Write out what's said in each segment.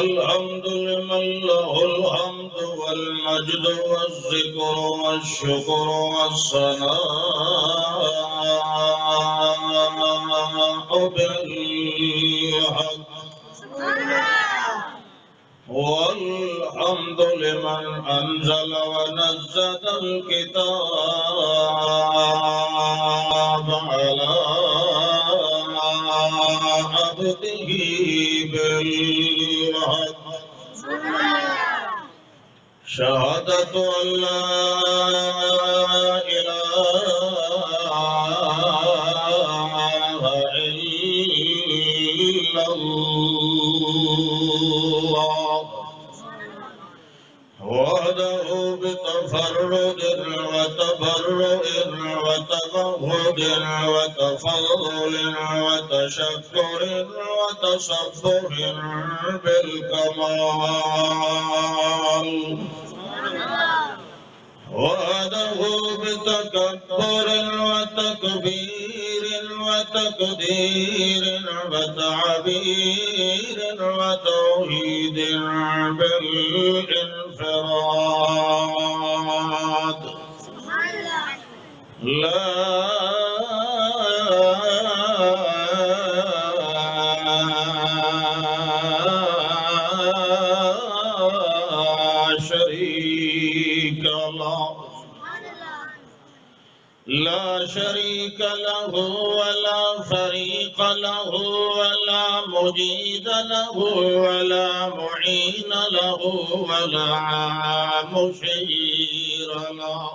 الحمد لمن له الحمد والمجد والذكر والشكر والثناء بالحق والحمد لمن أنزل ونزل الكتاب على عبده بالحق شهادة أن لا إله إلا الله وحده بتفرد وتبرؤ وتمهد وتفضل وتشكر وتصفح بالكمال وحده بتكبر وتكبير وتقدير وتعبير وتوحيد بالانفراد لا شريك له لا شريك له ولا فريق له ولا مجيد له ولا معين له ولا مشير له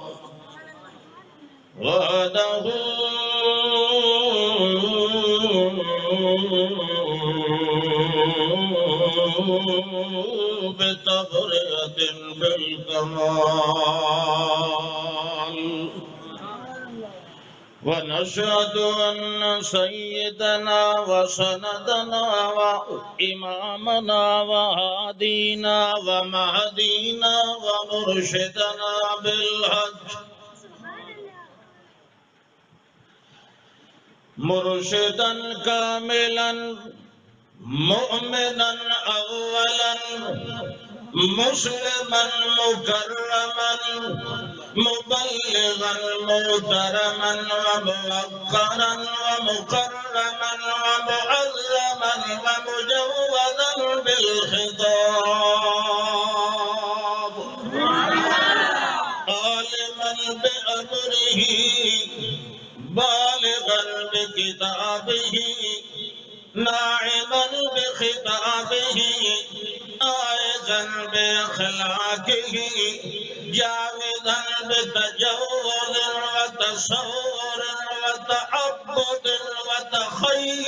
وحده بتبرئة بالكمال ونشهد أن سيدنا وسندنا وإمامنا وهادينا ومهدينا ومرشدنا بالحق مرشدا كاملا مؤمنا أولا مسلما مكرما مبلغا محترما وموقرا ومكرما ومعظما ومجودا بالخطاب عالما بأمره بالغا بكتابه ناعما بخطابه آيزا بأخلاقه جاودا بتجوز وتصور وتعبد وتخيل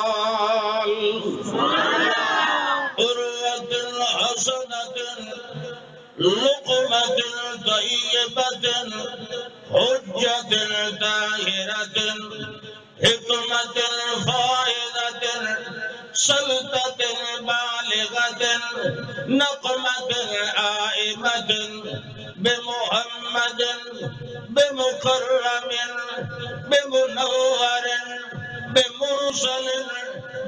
بالكمال أروة حسنة لقمة طيبة حجة طاهرة حكمة فائدة سلطة بالغة نقمة عائمة بمحمد بمكرم بمنور بمرسل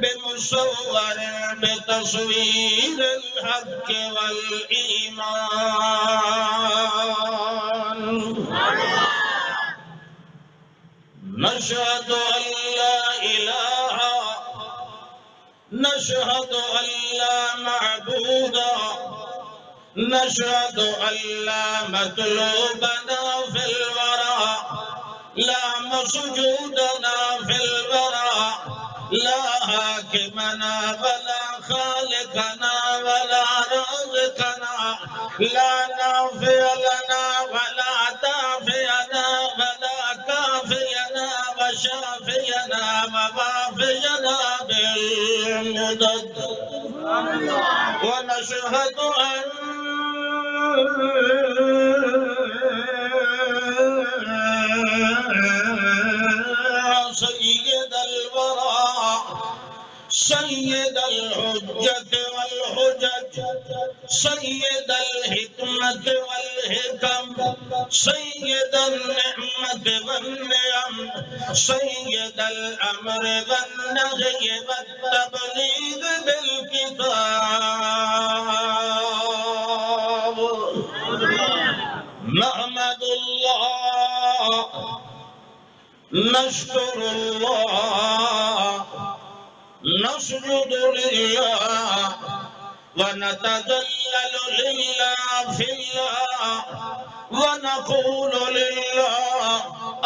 بمصور بتصوير الحق والإيمان نشهد أن لا إله نشهد أن لا معبود نشهد أن لا مطلوبنا في الورى لا مسجودنا في الورى لا حاكمنا ولا خالقنا ولا رازقنا لا نافع لنا ولا دافعنا ولا كافينا وشافينا ووافينا بالمدد ونشهد أن سيد الورى سید الحجت والحجج سید الحکمت والحکم سید النعمت والنعم سید الامر والنهی والتبلیغ بالکتاب نحمد اللہ نشکر اللہ نسجد للہ ونتذلل للہ فی اللہ ونقول للہ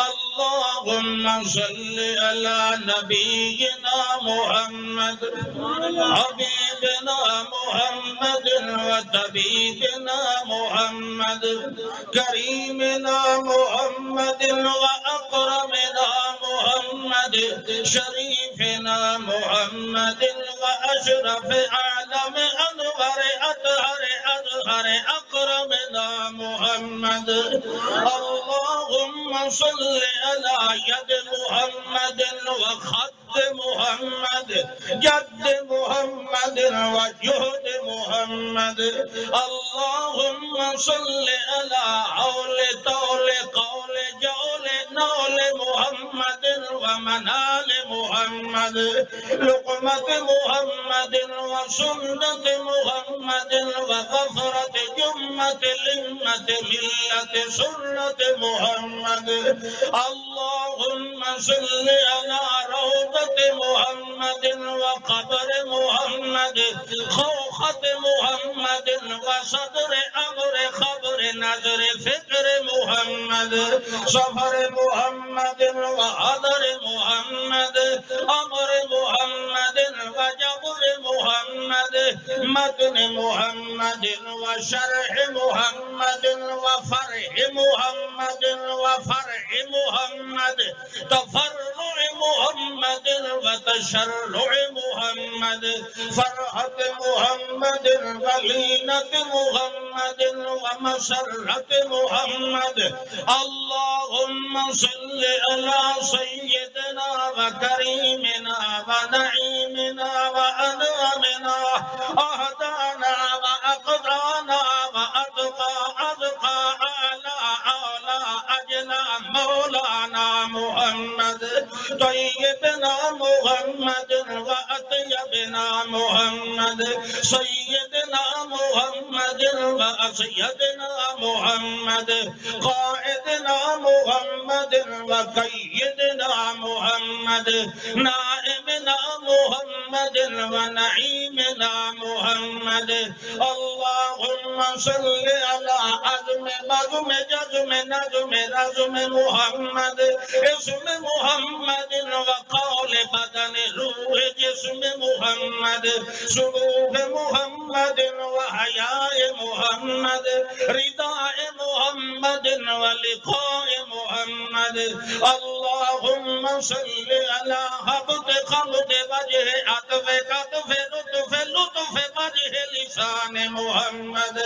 اللہم صل علی نبینا محمد حبیبنا محمد وطبیبنا محمد کریمنا محمد واکرمنا محمد شریفنا محمد واشرف عالم انور اطہر اظہر اکرمنا محمد اللہم صل علی ید محمد وخط محمد جد محمد وجہد محمد اللہم صل علی حول طول قول جول نول محمد ومنال محمد لقمت محمد وسنت محمد وغفرت جمت لمت ملت سنت محمد اللہم صل علی روضت محمد وقبر محمد خوخت محمد وصدر امر خبر نظر فکر محمد سفر محمد وحضر محمد امر محمد وجبر محمد متن محمد وشرح محمد وفرح محمد وفرح محمد تفرع محمد وتشرع محمد فرحة محمد ولينة محمد ومسرة محمد اللهم صل على سيدنا وكريمنا ونعيمنا وأنعمنا أهدانا وأقضانا وأدقى أعلى أجلى مولانا محمد طيبنا محمد وأطيبنا محمد سيدنا محمد وأسيدنا محمد قائدنا محمد وقيدنا محمد نائمنا محمد ونعيمنا محمد اللهم صل على عزم مزم جزم نجم رزم محمد اسم محمد وقول بدن روح جسم محمد سلوك محمد وحياء محمد رداء محمد ولقاء محمد اللهم صل على حبد قبض وجه عطف كتف لطف لطف وجه لسان محمد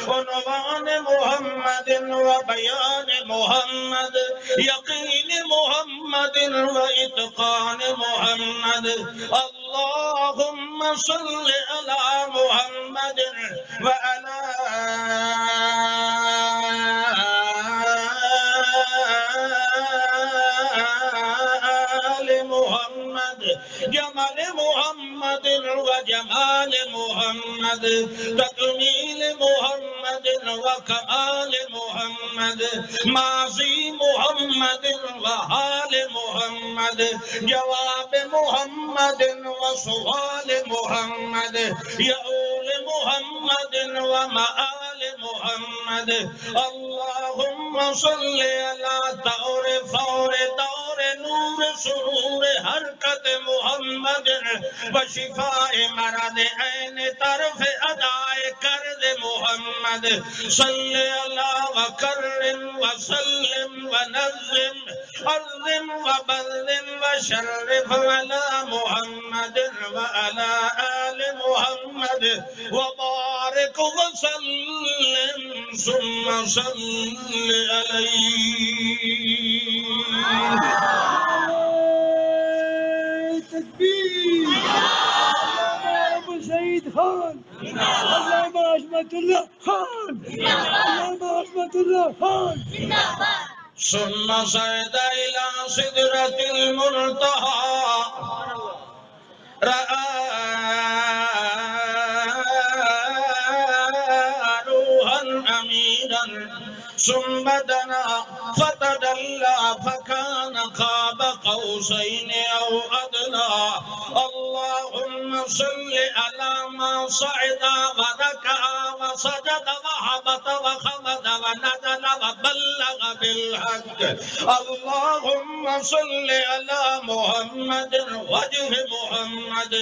عنوان محمد وبيان محمد يقين محمد وإتقان محمد اللهم صل على محمد وعلى آل محمد جمال محمد وجمال محمد تكميل محمد وكمال محمد ماضي محمد وحال محمد جواب محمد وسؤال محمد يقول محمد ومآل محمد اللهم صل على طور فور طور نور سرور حرکت محمد وشفاء مرض عین طرف ادائے کرد محمد صلی اللہ وکرم وسلم ونظم عظم وبلم وشرف على محمد وعلى آل محمد وبارك وسلم ثم صل عليه تكبير سعید خان، علامہ عصمت اللہ خان، علامہ عصمت اللہ خان. ثم صعد إلى سدرة المنتهى رأى روحا أمينا ثم دنا فتدلى فكان قاب قوسين أو أدنى. اللهم صل على ما صعد وركع وسجد وهبط وخمد ونزل وبلغ بالحق. اللهم صل على محمد وجه محمد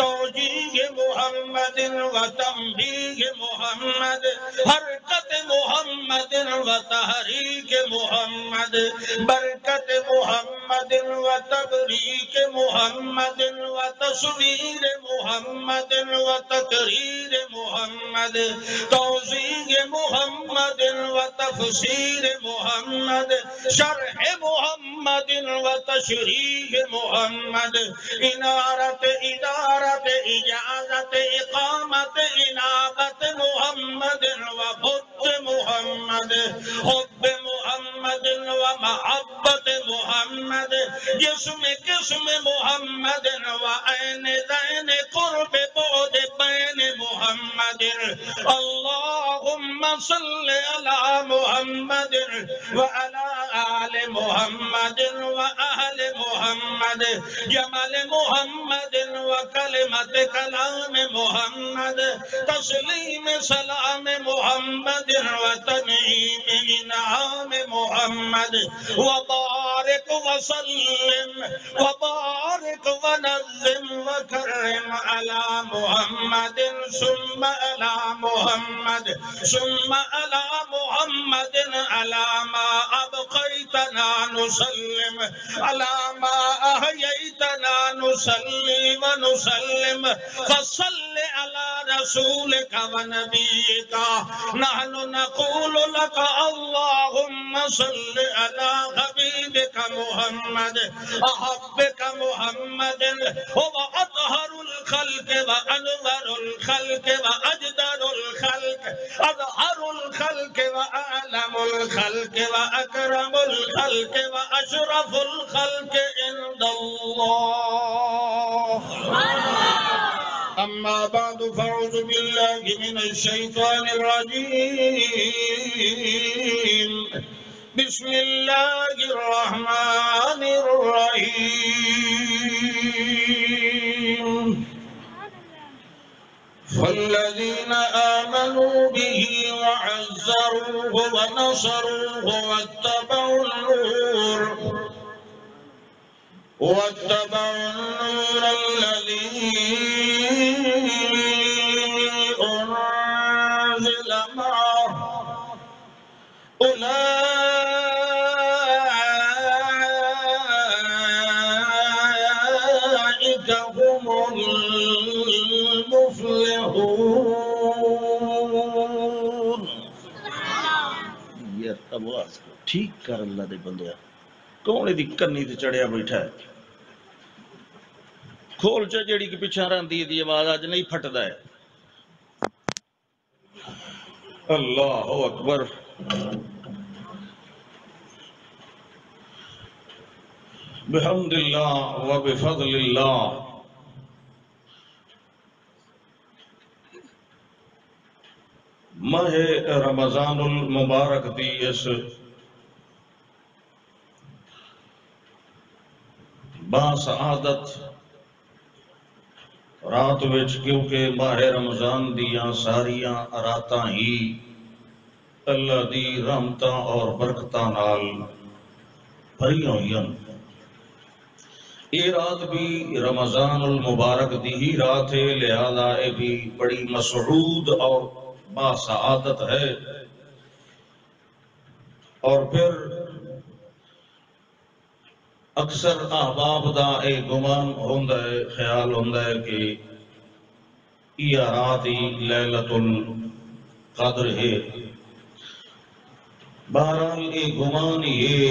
توجيه محمد وتنبيه محمد حركة محمد وتحريك محمد بركة محمد وتبريك محمد وتصوير محمد وتكرير محمد توزيع محمد وتفسير محمد شرح محمد وتشريح محمد إنارة إدارة إجازة إقامة إنابة محمد وحب محمد حب محمد ومحبة محمد جسم قسم محمد وعين ذين قرب بعد بين محمد. اللهم صل على محمد وعلى آل محمد وأهل محمد جمال محمد وكلمة كلام محمد تسليم سلام محمد وتنعيم إنعام محمد. وبارك وسلم وبارك ونظم وكرم على محمد ثم على محمد ثم على محمد على ما أبقيتنا نسلم على ما أحييتنا نصلي ونسلم. فصل على رسولك ونبيك نحن نقول لك اللهم صل على حبيبك محمد أحبك محمد هو أطهر الخلق وأنور الخلق وأجدر الخلق أظهر الخلق وأعلم الخلق وأكرم الخلق وأشرف الخلق عند الله. أما بعد فأعوذ بالله من الشيطان الرجيم. بسم الله الرحمن الرحيم. فالذين آمنوا به وعزروه ونصروه واتبعوا النور الذي أنزل معه أولئك هم المفلحون. یار آواز کو ٹھیک کر اللہ دے بندیا. کون دی کنی تے چڑھیا بیٹھا ہے؟ کھول چا جیڑی کی پیچھے رہندی دی آواز اج نہیں پھٹدا ہے. اللہ اکبر. بحمد اللہ و بفضل اللہ. ماہ رمضان المبارک دی اس با سعادت رات وچ کیونکہ ماہ رمضان دیاں ساریاں راتاں ہی اللہ دی رحمتاں اور برکتاں نال بھریاں ہوئیاں. یہ رات بھی رمضان المبارک دی ہی رات ہے، لہذا یہ بھی بڑی مسعود اور با سعادت ہے. اور پھر اکثر احباب دا اے گمان ہوندا ہے، خیال ہوندا ہے کہ یہ رات ہی لیلۃ القدر ہے. بہرحال یہ گمان ہی ہے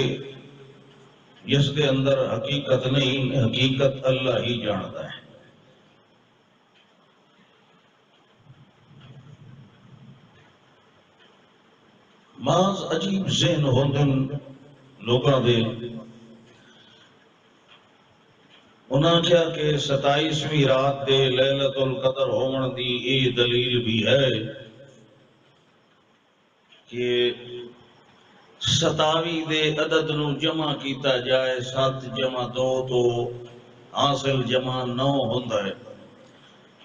جس کے اندر حقیقت نہیں، حقیقت اللہ ہی جانتا ہے. بعض عجیب ذہن ہوندن لوگاں دے، انہاں کیا کہ 27ویں رات دے لیلۃ القدر ہون دی یہ دلیل بھی ہے کہ 27 دے عدد نو جمع کیتا جائے 7 جمع 2 تو حاصل جمع 9 ہوندا ہے،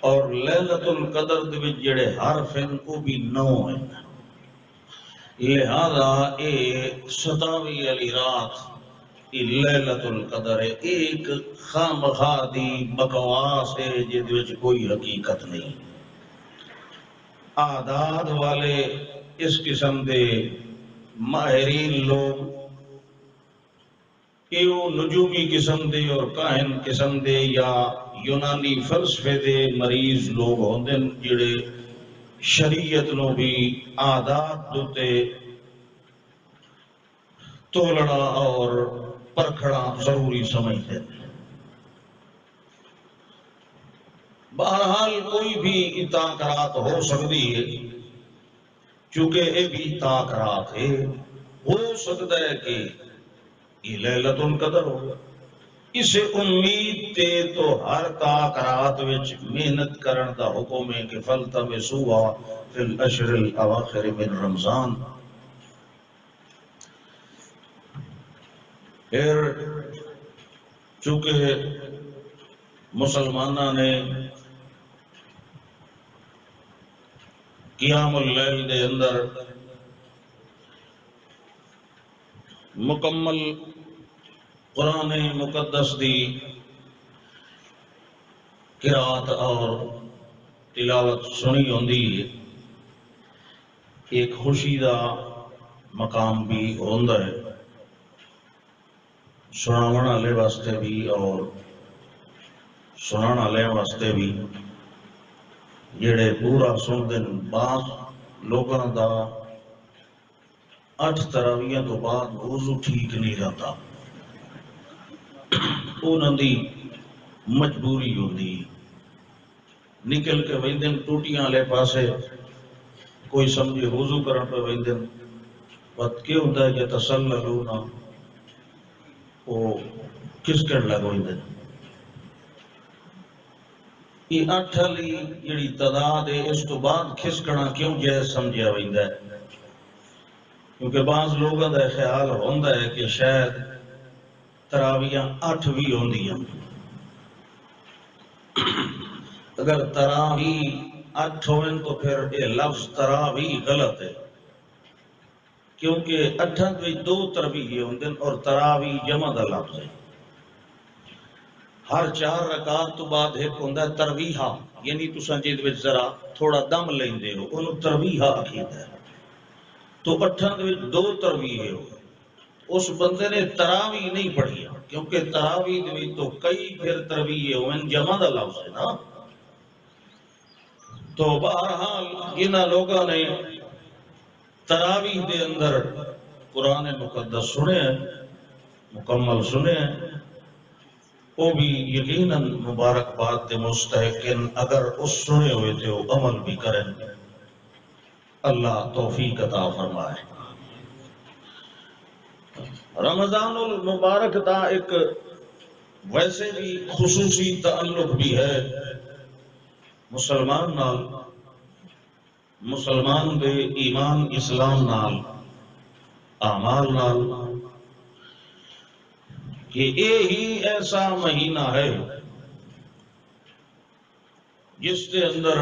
اور لیلۃ القدر دے وچ جڑے حرف ہیں وہ بھی 9 ہیں، لہذا اے 27 والی رات یہ لیلۃ القدر ہے، ایک خامخواہ دی بکواس ہے جس وچ کوئی حقیقت نہیں۔ اعداد والے اس قسم دے ماہرین لوگ، ایو نجومی قسم دے اور کاہن قسم دے یا یونانی فلسفے دے مریض لوگ ہوندے جڑے شریعت نو بھی اعداد دوتے تولنا اور پرکھنا ضروری سمجھتے ہیں۔ بہرحال کوئی بھی تاکرات ہو سکتی ہے، چونکہ یہ بھی تاکرات ہے، ہو سکتا ہے کہ یہ لیلۃ القدر ہو، اس امید تے تو ہر تاکرات وچ محنت کرن دا حکم ہے کہ فَالْتَمِسُوهَا فِي الْأَشْهُرِ الْأَوَاخِرِ مِنْ رمضان۔ پھر چونکہ مسلمانہ نے قیام اللیل دے اندر مکمل قرآن مقدس دی قرات اور تلاوت سنی ہوندی ہے، ایک خوشی دا مقام بھی ہوندا ہے سناون والے واسطے بھی اور سنان والے واسطے بھی جڑے پورا سن دن۔ بعض لوگاں دا 8 تراویح تو بعد وضو ٹھیک نہیں رہتا، انہاں دی مجبوری ہوندی، نکل کے ویندن ٹوٹیاں والے پاسے، کوئی سمجھے وضو کرن پہ ویندن، وقت کیا ہوتا ہے کہ تسللونا وہ کس کر لگ ویندن۔ یہ 8 والی جڑی تعداد ہے اس تو بعد کھسکنا کیوں جائز سمجھا ویندا ہے؟ کیونکہ بعض لوگوں کا خیال ہوتا ہے کہ شاید تراویاں 8 بھی ہوندیاں، اگر تراویح 8 ہوئیں تو پھر یہ لفظ تراویح غلط ہے، کیونکہ 8 میں 2 تراویح ہوندے اور تراویح جمع دا لفظ ہے۔ ہر 4 رکعات تو بعد ایک ہوندا ہے ترویحہ، یعنی تساں جے وچ ذرا تھوڑا دم لیندے ہو انہوں ترویحہ آکھیدا ہے، تو 8 وچ 2 ترویح ہو، اس بندے نے تراویح نہیں پڑھی، کیونکہ تراویح وچ تو کئی پھر ترویح ہوئیں جمع دا لفظ ہے نا۔ تو بہرحال انہاں لوگوں نے تراویح دے اندر قرآن مقدس سنے ہیں، مکمل سنے ہیں، وہ بھی یقیناً مبارکباد کے مستحقن اگر اس سنے ہوئے تھے وہ عمل بھی کریں، اللہ توفیق عطا فرمائے۔ رمضان المبارک دا ایک ویسے بھی خصوصی تعلق بھی ہے مسلمان نال، مسلمان دے ایمان اسلام نال، اعمال نال، کہ یہ ہی ایسا مہینہ ہے جس کے اندر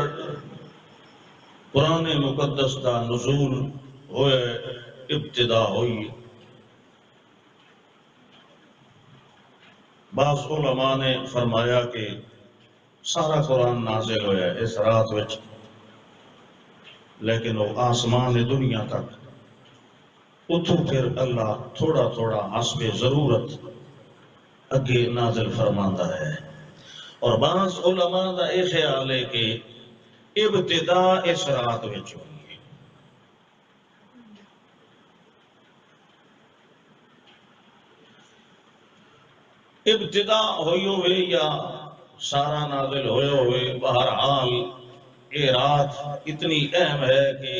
قرآن مقدس کا نزول ہوئے، ابتدا ہوئی۔ بعض علماء نے فرمایا کہ سارا قرآن نازل ہوا ہے اس رات وچ، لیکن وہ آسمان دنیا تک، اتھو پھر اللہ تھوڑا تھوڑا حسب ضرورت اگے نازل فرماندا ہے۔ اور بعض علماء دا یہ خیال ہے کہ ابتدا اس رات وچ ہوئی ہے۔ ابتدا ہوئی ہوئے یا سارا نازل ہوئے ہوئے، بہرحال یہ رات اتنی اہم ہے کہ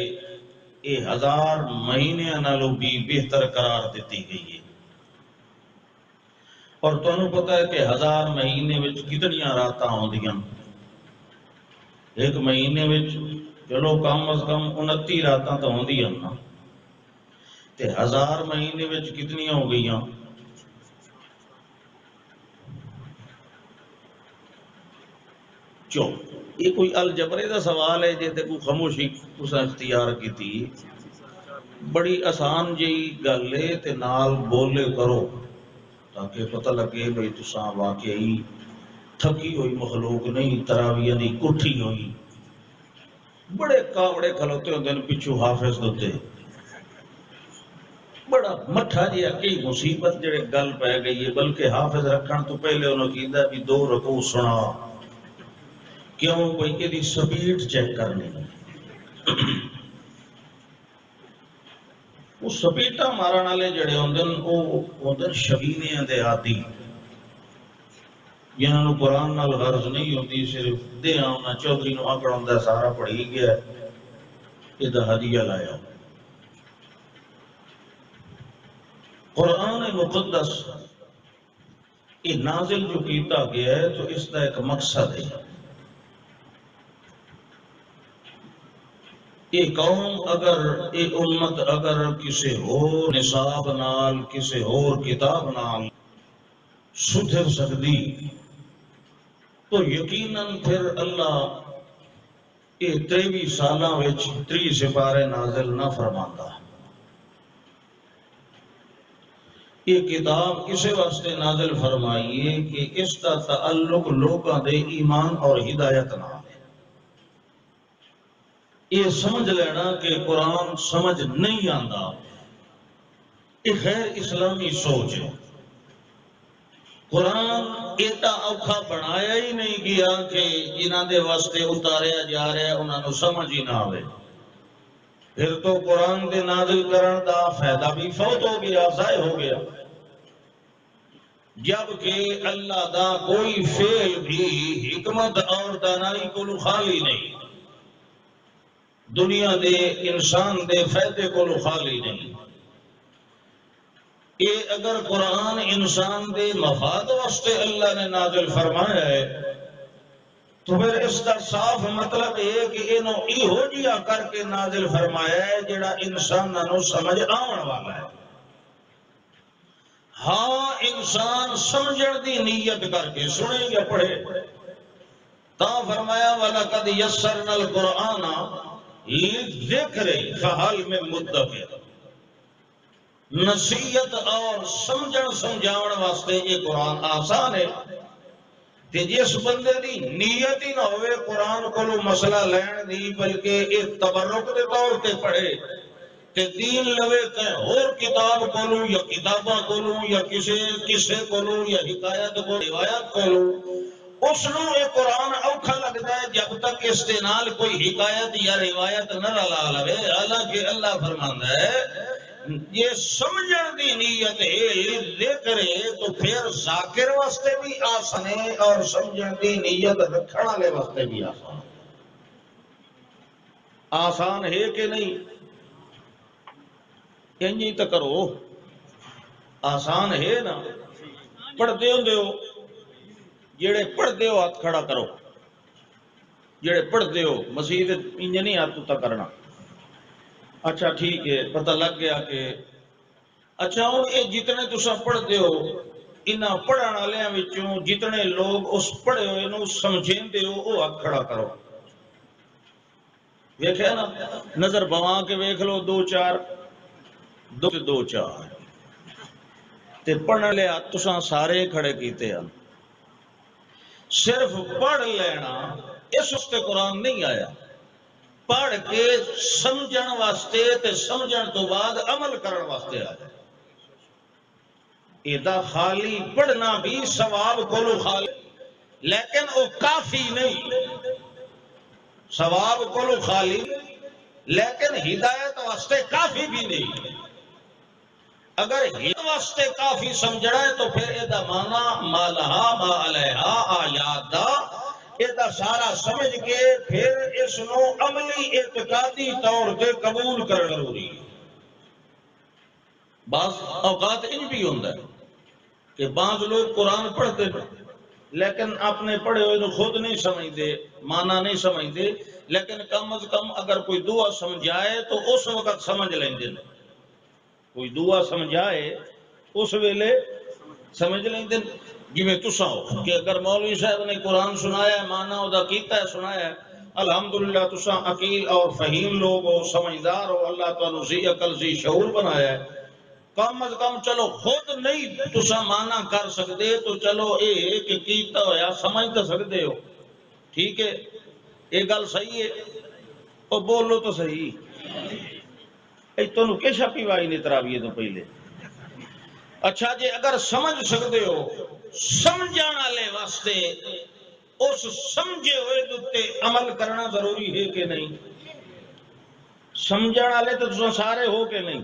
یہ 1000 مہینے نالوں بھی بہتر قرار دیتی گئی ہے۔ اور تمہیں پتا ہے کہ 1000 مہینے وچ کتنی راتاں ہوندیاں؟ ایک مہینے وچ چلو کم از کم 29 راتاں تو ہوندیاں نا، تے 1000 مہینے وچ کتنی ہو گئیاں؟ یہ کوئی الجبرے دا سوال ہے جے تے کوئی خاموشی تساں اختیار کیتی، بڑی آسان جی گل ہے تے نال بولے کرو تاکہ پتہ لگے بھئی تساں واقعی تھکی ہوئی مخلوق نہیں، تراویح نہیں کٹھی ہوئی۔ بڑے کاوڑے کھلوتے ہوندے نے پچھو حافظ دوتے، بڑا مٹھا جی کئی مصیبت جڑے گل پہ گئی ہے، بلکہ حافظ رکھن تو پہلے انہوں کیندہ بھی 2 رکوع سنا، کیوں کوئی کہ دی سپیڈ چیک کرنی۔ وہ سپیٹا مارن والے جڑے ہوندن او ہوندن شبینے دے عادی، جنہاں نوں قرآن نال غرض نہیں ہوندی، صرف دیاں انہاں چودھری نوں آکڑ ہوندا سارا پڑھی گیا یہ ہدیہ لایا۔ قرآن مقدس یہ نازل جو کیتا گیا ہے تو اس کا ایک مقصد ہے۔ یہ قوم اگر یہ امت اگر کسی اور نصاب نال کسی اور کتاب نال سدھر سکتی تو یقیناً پھر اللہ یہ 23 سالاں وچ 30 سپارے نازل نہ فرماندا۔ یہ کتاب اسے واسطے نازل فرمائیے کہ اس کا تعلق لوگاں دے ایمان اور ہدایت نال ہے۔ یہ سمجھ لینا کہ قرآن سمجھ نہیں آندا، یہ غیر اسلامی سوچ ہے۔ قرآن ایڈا اوکھا بنایا ہی نہیں گیا کہ جنہاں دے واسطے اتاریا جا رہا ہے انہاں نوں سمجھ ہی نہ آوے۔ پھر تو قرآن دے نازل کرن دا فائدہ بھی فوت ہو گیا، ضائع ہو گیا۔ جبکہ اللہ دا کوئی فعل بھی حکمت اور دانائی کو خالی نہیں، دنیا دے انسان دے فائدے کو خالی نہیں۔ یہ اگر قرآن انسان دے مفاد واسطے اللہ نے نازل فرمایا ہے تو پھر اس کا صاف مطلب ہے کہ انہوں ایہو جیا کر کے نازل فرمایا ہے جڑا انسانوں سمجھ آون والا ہے۔ ہاں انسان سمجھن دی نیت کر کے سنے یا پڑھے، تا فرمایا وَلَقَدْ يَسَّرْنَا الْقُرْآنَ لِلذِّكْرِ فَهَلْ مِن مُدَّكِرٍ۔ نصیحت اور سمجھن سمجھاون واسطے یہ قرآن آسان ہے کہ جس بندے دی نیت ہی نہ ہوئے قرآن کو مسئلہ لین دی، بلکہ یہ تبرک دے طور تے پڑھے کہ دین لوے کہ اور کتاب کولوں یا کتاباں کولوں یا کسے کولوں یا حکایت کو روایت کولوں، اس نو یہ قرآن اوکھا لگتا ہے جب تک اس کے نال کوئی حکایت یا روایت نہ رلا لوے۔ حالانکہ اللہ فرماندا ہے یہ سمجھن دی نیت ہے ذکر ہے تو پھر ذاکر واسطے بھی آسان ہے اور سمجھن دی نیت رکھنے والے واسطے بھی آسان ہے۔ آسان ہے کہ نہیں؟ انجی تو کرو، آسان ہے نا؟ پڑھتے ہو جڑے پڑھتے ہو ہاتھ کھڑا کرو، جڑے پڑھتے ہو مسیح انج نہیں ہاتھ اتا کرنا۔ اچھا ٹھیک ہے، پتہ لگ گیا کہ اچھا ہوں یہ جتنے تساں پڑھتے ہو انہاں پڑھن والےاں وچوں جتنے لوگ اس پڑھے ہوئے نو سمجھیندے ہو وہ ہاتھ کھڑا کرو۔ ویکھیا نا؟ نظر بوا کے ویکھ لو، 2 4 2 4 تے پڑھن والے ہاتھ تساں سارے کھڑے کیتے ہیں۔ صرف پڑھ لینا اس واسطے قرآن نہیں آیا، پڑھ کے سمجھن واسطے تے سمجھن تو بعد عمل کرن واسطے آیا۔ ایدہ خالی پڑھنا بھی ثواب کو خالی، لیکن وہ کافی نہیں۔ ثواب کو خالی لیکن ہدایت واسطے کافی بھی نہیں۔ اگر ہدایت واسطے کافی سمجھنا ہے تو پھر ایدہ مانا ما لہا ما علیہا آیات دا یہ سارا سمجھ کے پھر اس نو عملی اعتقادی طور پہ قبول کرنا ضروری ہے۔ بعض اوقات ان بھی ہوتا ہے کہ بعض لوگ قرآن پڑھتے ہیں لیکن اپنے پڑھے ہوئے خود نہیں سمجھتے، معنی نہیں سمجھتے، لیکن کم از کم اگر کوئی دعا سمجھائے تو اس وقت سمجھ لیں گے۔ کوئی دعا سمجھائے اس ویلے سمجھ لیں گے۔ جی میں تسا ہو کہ اگر مولوی صاحب نے قرآن سنایا ہے، معنی ادا کیتا ہے، سنایا ہے، الحمدللہ تسا عقیل اور فہیم لوگ ہو، سمجھدار ہو، اللہ تعالیٰ ذی عقل ذی شعور بنایا ہے، کم از کم چلو خود نہیں تسا مانا کر سکتے تو چلو اے کہ کیتا ہویا سمجھ تو سکتے ہو، ٹھیک ہے، یہ گل صحیح ہے، اور بولو تو صحیح تمہیں کہ شپی وائی نے تراویے تو پہلے۔ اچھا جی اگر سمجھ سکتے ہو، سمجھان والے واسطے اس سمجھے ہوئے دوتے عمل کرنا ضروری ہے کہ نہیں؟ سمجھان والے تو تسا سارے ہو کہ نہیں؟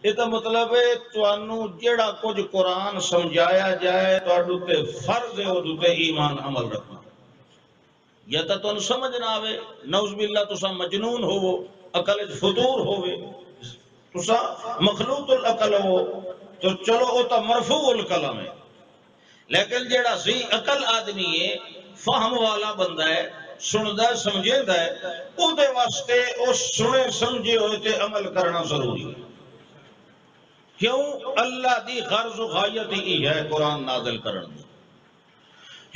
یہ تو مطلب ہے تانوں جڑا کچھ قرآن سمجھایا جائے تو فرض ہے وہ ایمان عمل رکھنا، یا تو تانوں سمجھ نہ آوے، نعوذ باللہ تسا مجنون ہو، عقل فطور ہوے، تسا مخلوط العقل ہو تو چلو وہ تو مرفوع القلم ہے، لیکن جڑا ذی عقل آدمی ہے، فہم والا بندہ ہے، سندا ہے سمجھدا ہے، او دے واسطے اس سنے سمجھے ہوئے تے عمل کرنا ضروری ہے۔ کیوں؟ اللہ دی غرض و غایت ہی ہے قرآن نازل کرن دی۔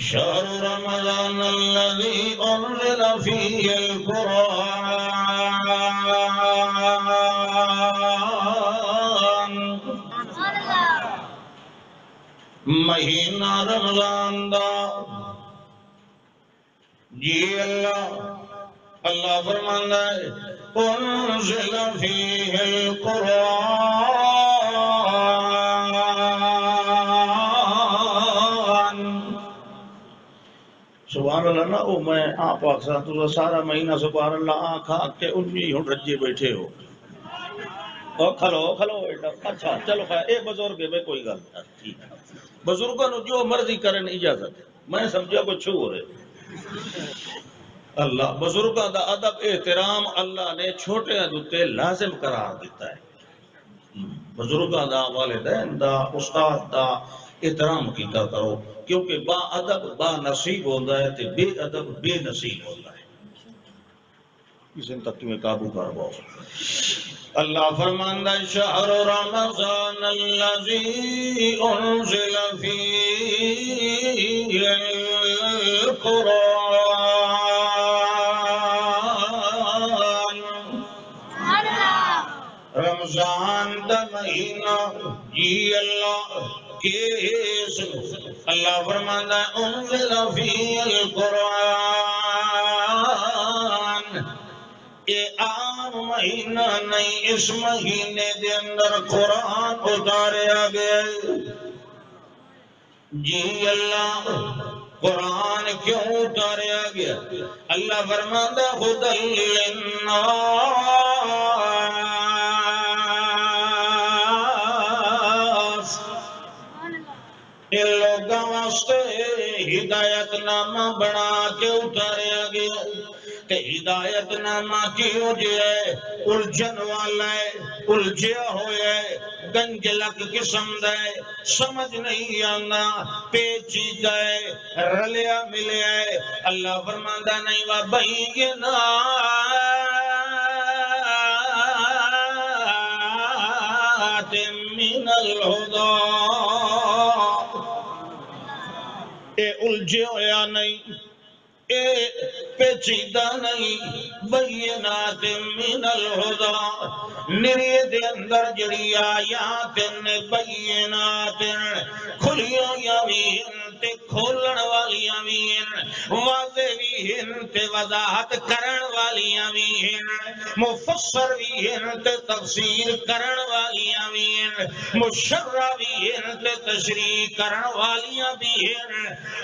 شہر رمضان الذی انزل فیہ القرآن، مہینہ رمضان دا، جی اللہ فرماندا ہے انزل فیہ القرآن، سبحان اللہ نا، او میں آپ پاکستان تو سارا مہینہ سبحان اللہ آنکھا کے انہی ہوں رجے بیٹھے ہو، او کھلو کھلو، اچھا چلو خیر، اے بزرگ ہے کوئی گل ٹھیک ہے، بزرگوں نے جو مرضی کرن اجازت ہے، میں سمجھا کوئی چھو ہو رہے۔ اللہ بزرگوں دا ادب احترام اللہ نے چھوٹے دوتے لازم قرار دیتا ہے، بزرگوں دا والدین دا استاد دا احترام کیتا کرو، کیونکہ با ادب با نصیب ہوتا ہے تے بے ادب بے نصیب ہوتا ہے، اسے تک تمہیں قابو کر باؤ۔ اللہ فرماندا ہے شہر رمضان الذی انزل فیہ القرآن، رمضان دا مہینہ، جی اللہ کیس اللہ فرماندا ہے انزل فیہ القرآن، اے عام مہینہ نہیں، اس مہینے دے اندر قرآن اتاریا گیا، جی اللہ قرآن کیوں اتاریا گیا؟ اللہ فرماندا ھدی للناس، ان لوگوں واسطے ہدایت نامہ بنا کے اتاریا گیا، کہ ہدایت نامہ کیوں جائے؟ الجھن والا ہے، الجھیا ہویا ہے، گنجلک قسم دا ہے، سمجھ نہیں آنا، پیچیدہ ہے، رلیا ملیا ہے۔ اللہ فرماندا نہیں وَبَيِّنَاتٍ مِّنَ الْهُدَىٰ، اے الجھے ہویا نہیں، اے پیچیدہ نہیں، بینات من الہدیٰ، نریے دے اندر جڑی آیات بینات، کھلیاں یامین تے کھولن والیاں وین، واضح وین تے وضاحت کرن والیاں وین، مفسر وین تے تفسیر کرن والیاں وین، مشرع وین تے تشریح کرن والیاں وین۔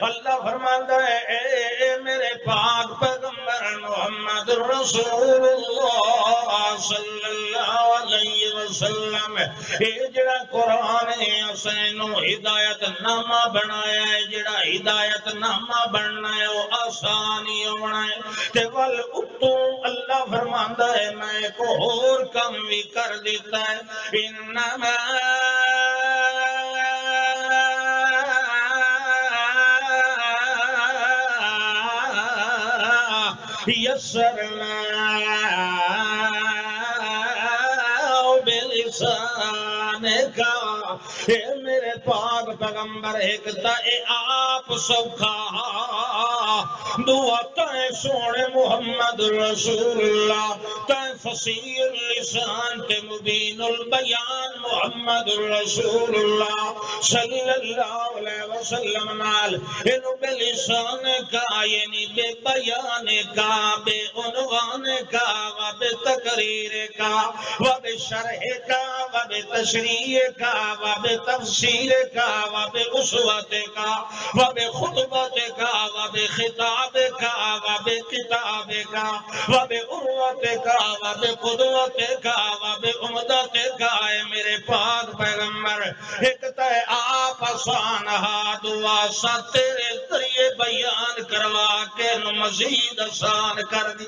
اللہ فرماندا ہے اے میرے پاک پیغمبر محمد رسول اللہ صلی اللہ علیہ وسلم، اے جڑا قرآن ہے اسینو ہدایت نامہ بنایا ہے، جڑا ہدایت نامہ بننا ہے وہ آسانی ہونا ہے تے ول اتوں اللہ فرماندا ہے میں کو اور کم بھی کر دیتا ہے انما یسرنا بلسان کا اے میرے پاک پیغمبر ایک تا اے آپ سوکھا دعا تائیں سونے محمد رسول اللہ تائیں فصیح اللسان تے مبین البیان محمد رسول اللہ صلی اللہ علیہ وسلم نال انہوں بلسان کا یعنی بے بیان کا بے عنوان کا و بے تقریر کا و بے شرح کا و بے تشریح کا و بے تفسیر کا و بے اسوت کا و بے خطبت کا و بے خطاب کا و بے کتاب کا و بے عروت کا و بے قدوت کا و بے عمدت کا اے میرے پاک پیغمبر ایک تے آپ آسان دعا سا تیرے ذریعے بیان کروا کے نو مزید آسان کر دی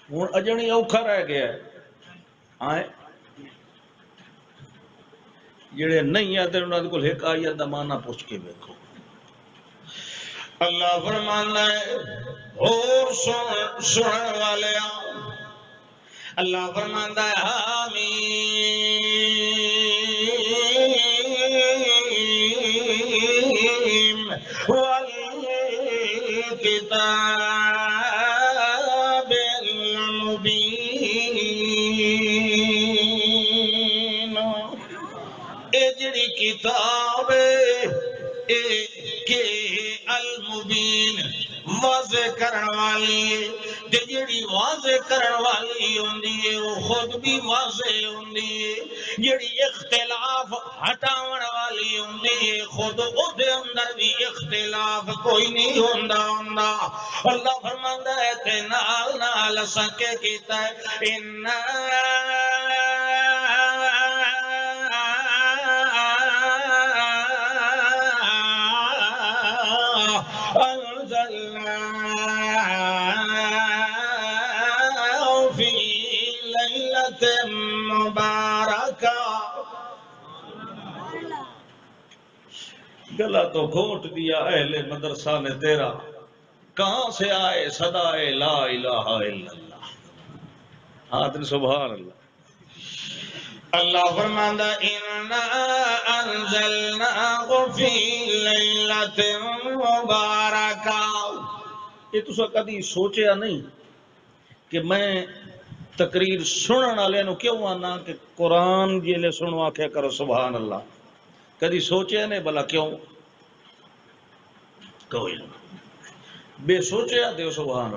ہوں اجنی اوکھا رہ گیا آئے جڑے نہیں آتے انہوں کو ایک آیت دا معنی پوچھ کے دیکھو اللہ فرمانا ہے اور سنن والے اللہ فرمانا ہے حمیم والکتاب المبین اے جڑی کتاب اے کہ المبین واضح کرن والی ہے جڑی واضح کرن والی ہوندی ہے وہ خود بھی واضح ہوندی ہے جڑی اختلاف ہٹاون والی ہوندی ہے خود اودے اندر بھی اختلاف کوئی نہیں ہوندا اللہ فرماندا ہے تے نال نال اساں کے کیتا ہے مبارکہ گلا تو گھونٹ دیا اہل مدرسہ نے تیرا کہاں سے آئے صدائے لا الہ الا اللہ آدھر سبحان اللہ اللہ فرماندہ اِنَّا أَنزَلْنَاهُ فِي لَيْلَةٍ مُبَارَكَةٍ یہ تو سا کدی سوچیا نہیں کہ میں تقریر سنن والے نو کیوں آنا کہ قرآن جیلے سنو آکھیا کرو سبحان اللہ کدی سوچے نہیں بلا کیوں کوئی نہیں بے سوچے دیو سبحان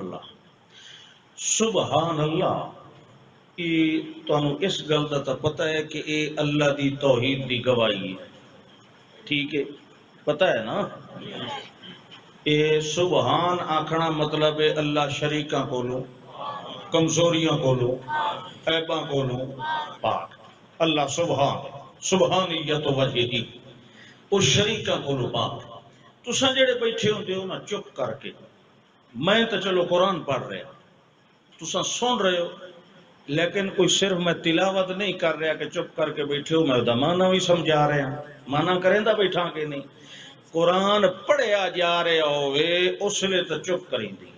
اللہ یہ تو اس گل کا تو پتہ ہے کہ اے اللہ دی توحید دی گواہی ہے ٹھیک ہے پتہ ہے نا اے سبحان آکھنا مطلب ہے اللہ شریکاں کو لو کمزوریاں کو لو عیباں کو لو پاک اللہ سبحانیت وجہی اس شریکاں کو لو پاک تو جڑے بیٹھے ہوتے ہو نا چپ کر کے میں تو چلو قرآن پڑھ رہا تو سن رہے ہو لیکن کوئی صرف میں تلاوت نہیں کر رہا کہ چپ کر کے بیٹھے ہو میں مانا بھی سمجھا رہا مانا کریں دا بیٹھا کہ نہیں قرآن پڑھیا جا رہا ہوئے اس لئے تو چپ کریں دی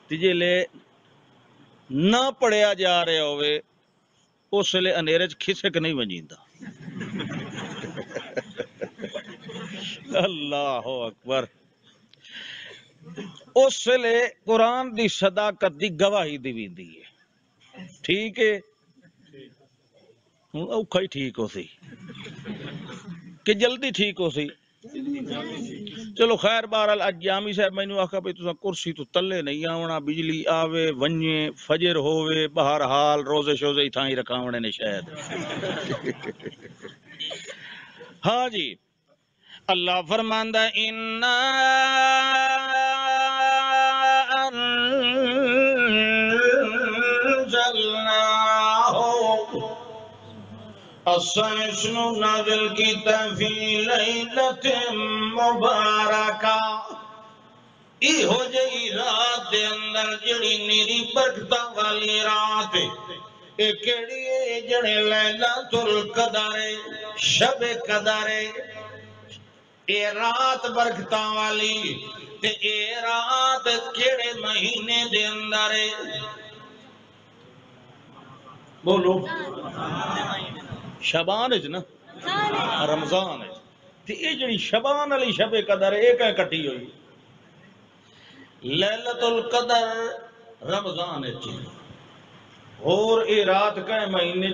تجھے لے نہ پڑھیا جا رہا ہوئے اس لئے انیرج کھسک نہیں بنجیندہ اللہ اکبر اس لئے قرآن دی صداقت دی گواہی دی بھی ہے ٹھیک ہے اوکھا ہی ٹھیک ہو سی کہ جلدی ٹھیک ہو سی چلو خیر بہرحال اج جامی صاحب مینوں آکھا بھئی تساں کرسی تو تلے نہیں آونا بجلی آوے ونجے فجر ہووے بہرحال روزے شوزے ہی تھاں ہی رکھاونے نے شاید ہاں جی اللہ فرماندا اِنَّا اسنو نازل کیتا فی لیلۃ مبارکہ ای ہو جئی رات دے اندر جڑی نیری برکتاں والی رات اے کیڑی اے جڑے لیلۃ القدر شب قدر اے رات برکتاں والی تے اے رات کیڑے مہینے دے اندر ہے بولو شبان ہے نا رمضان ہے تے اے جڑی شبان علی شب قدر ہے اے کہ کٹی ہوئی لیلۃ القدر رمضان ہے اور اے رات کا مہینے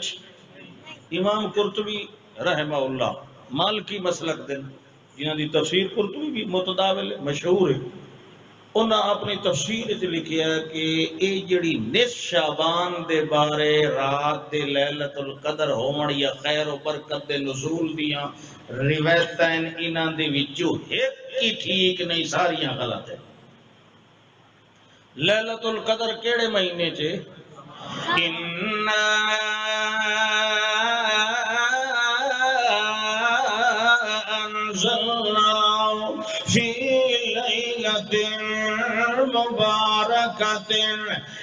امام قرطبی رحمہ اللہ مالکی مسلک دن جنہاں دی تفسیر قرطبی بھی متداول ہے مشہور ہے انہاں اپنی تفسیر وچ لکھیا ہے کہ اے جڑی نصف شعبان دے بارے رات دے لیلۃ القدر ہون یا خیر و برکت دے نزول دیاں روایتاں انہاں دے وچوں ایک ہی ٹھیک نہیں ساریاں غلط ہے لیلۃ القدر کیڑے مہینے چ فی لیلۃ مبارکۃ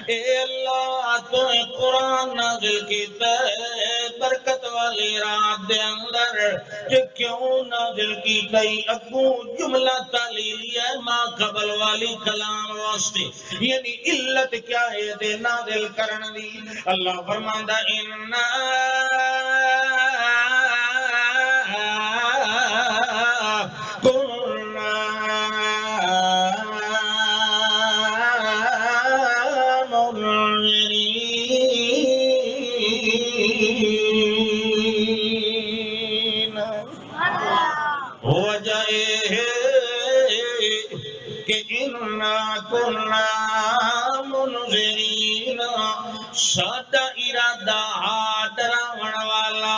اے اللہ تو قرآن نازل کیتا ہے برکت والی رات دے اندر کہ کیوں نازل کیتا ہے اگوں جملہ تعلیلیہ ہے ما قبل والی کلام واسطے یعنی علت کیا ہے دے نازل کرن دی اللہ فرماندا ساڈا ارادہ ڈراون والا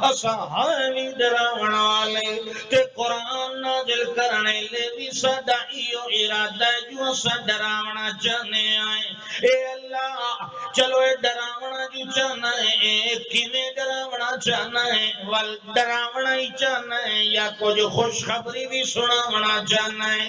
اساں ہاں ڈراون والے تے قرآن نازل کرنے لے بھی ساڈا ایو ارادہ ہے جو اساں ڈراونا چاہنے آئے اے اللہ چلو اے ڈراونا جو چاہنا ہے اے کیویں ڈراونا چاہنا ہے ول ڈراونا ہی چاہنا ہے یا کچھ خوشخبری بھی سناونا چاہنا ہے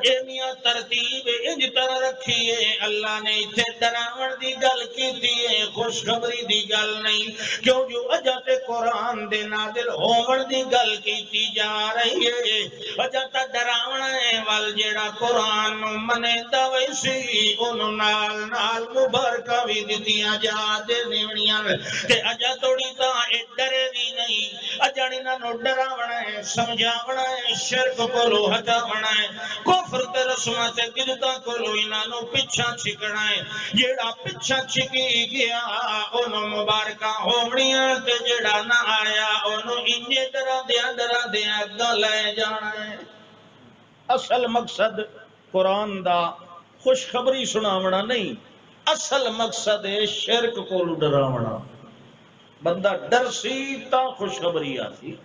اے میاں ترتیب انج طرح رکھی ہے اللہ نے ایتھے ڈراون دی گل کیتی ہے خوشخبری دی گل نہیں کیوں جو اجا تے قرآن دے نازل ہون دی گل کیتی جا رہی ہے اجا تے ڈراونا ہے ول جیڑا قرآن نو منیندا ویسی اونوں نال نال مبارکاں وی دتیاں جا دینیاں تے اجا توڑی تاں اے ڈرے وی نہیں اجا انہاں نو ڈراونا ہے سمجھاونا ہے شرک کولو ہٹاونا ہے کفر تے رسوماں تے بدعتاں کولو انہاں نو پیچھا چھکنا ہے جیڑا پیچھا چھکی گیا اونوں مبارکاں ہونیاں تے جیڑا نہ آیا اونوں انجے ڈرا دیاں اگاں لے جانا ہے اصل مقصد قرآن دا خوشخبری سناونا نہیں اصل مقصد ہے شرک کو ڈراونا بندہ ڈر سی تا خوشخبری آتی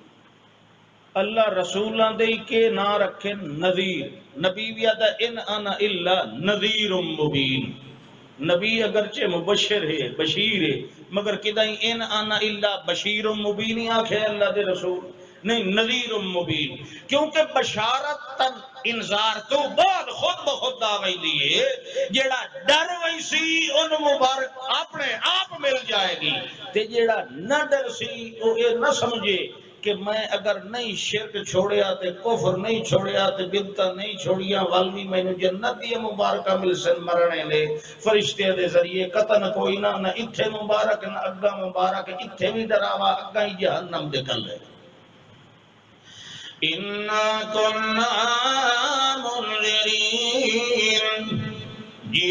اللہ رسولاں دے کے نہ رکھے نذیر نبی بھی آتا ان انا الا نذیر مبین نبی اگرچہ مبشر ہے بشیر ہے مگر کدائیں ان انا الا بشیر مبین ہی آکھے اللہ دے رسول نہیں نذیر مبین کیونکہ بشارت تن انذار تو بعد خود بخود آوئی دیئے جیڑا ڈر وئی سی ان مبارک اپنے آپ مل جائے گی تے جیڑا نہ ڈر سی وہ یہ نہ سمجھے کہ میں اگر نہیں شرک چھوڑیا تے کفر نہیں چھوڑیا تے بدعت نہیں چھوڑیا والوی میں نے جنت دی مبارکہ مل سن مرنے لے فرشتے دے ذریعے قطن کوئی نہ اتھے مبارک نہ اگا مبارک اتھے بھی ڈراوا اگا ہی جہنم دے کل ہے اِنَّا كُنَّا مُنذِرِينَ جی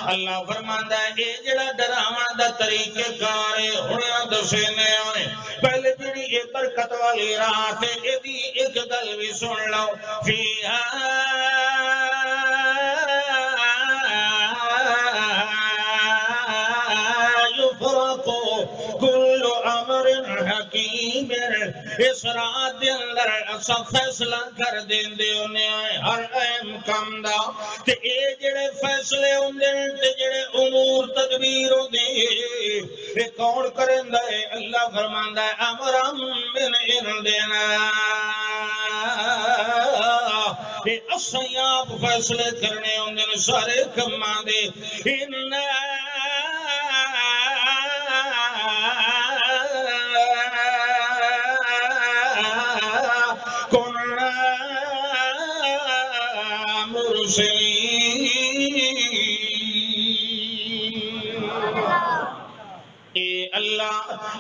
اللہ فرماندا ہے اے جڑا ڈراون دا طریقہ کار ہے ہن دسنے آئے پہلے جڑی اے برکت والی رات ہے ایدی ایک گل بھی سن لو فیہا یفرق کل امر حکیم اس رات دے اندر اسا فیصلہ کر دیندے ہونے آئے ہر اہم کام دا تے اے جڑے فیصلے ہوندے تے جڑے امور تدبیر ہوندی اے کون کریندا ہے اللہ فرماندا ہے امرم من عندنا اے اساں آپ فیصلے کرنے ہوندے نے سارے کماں دے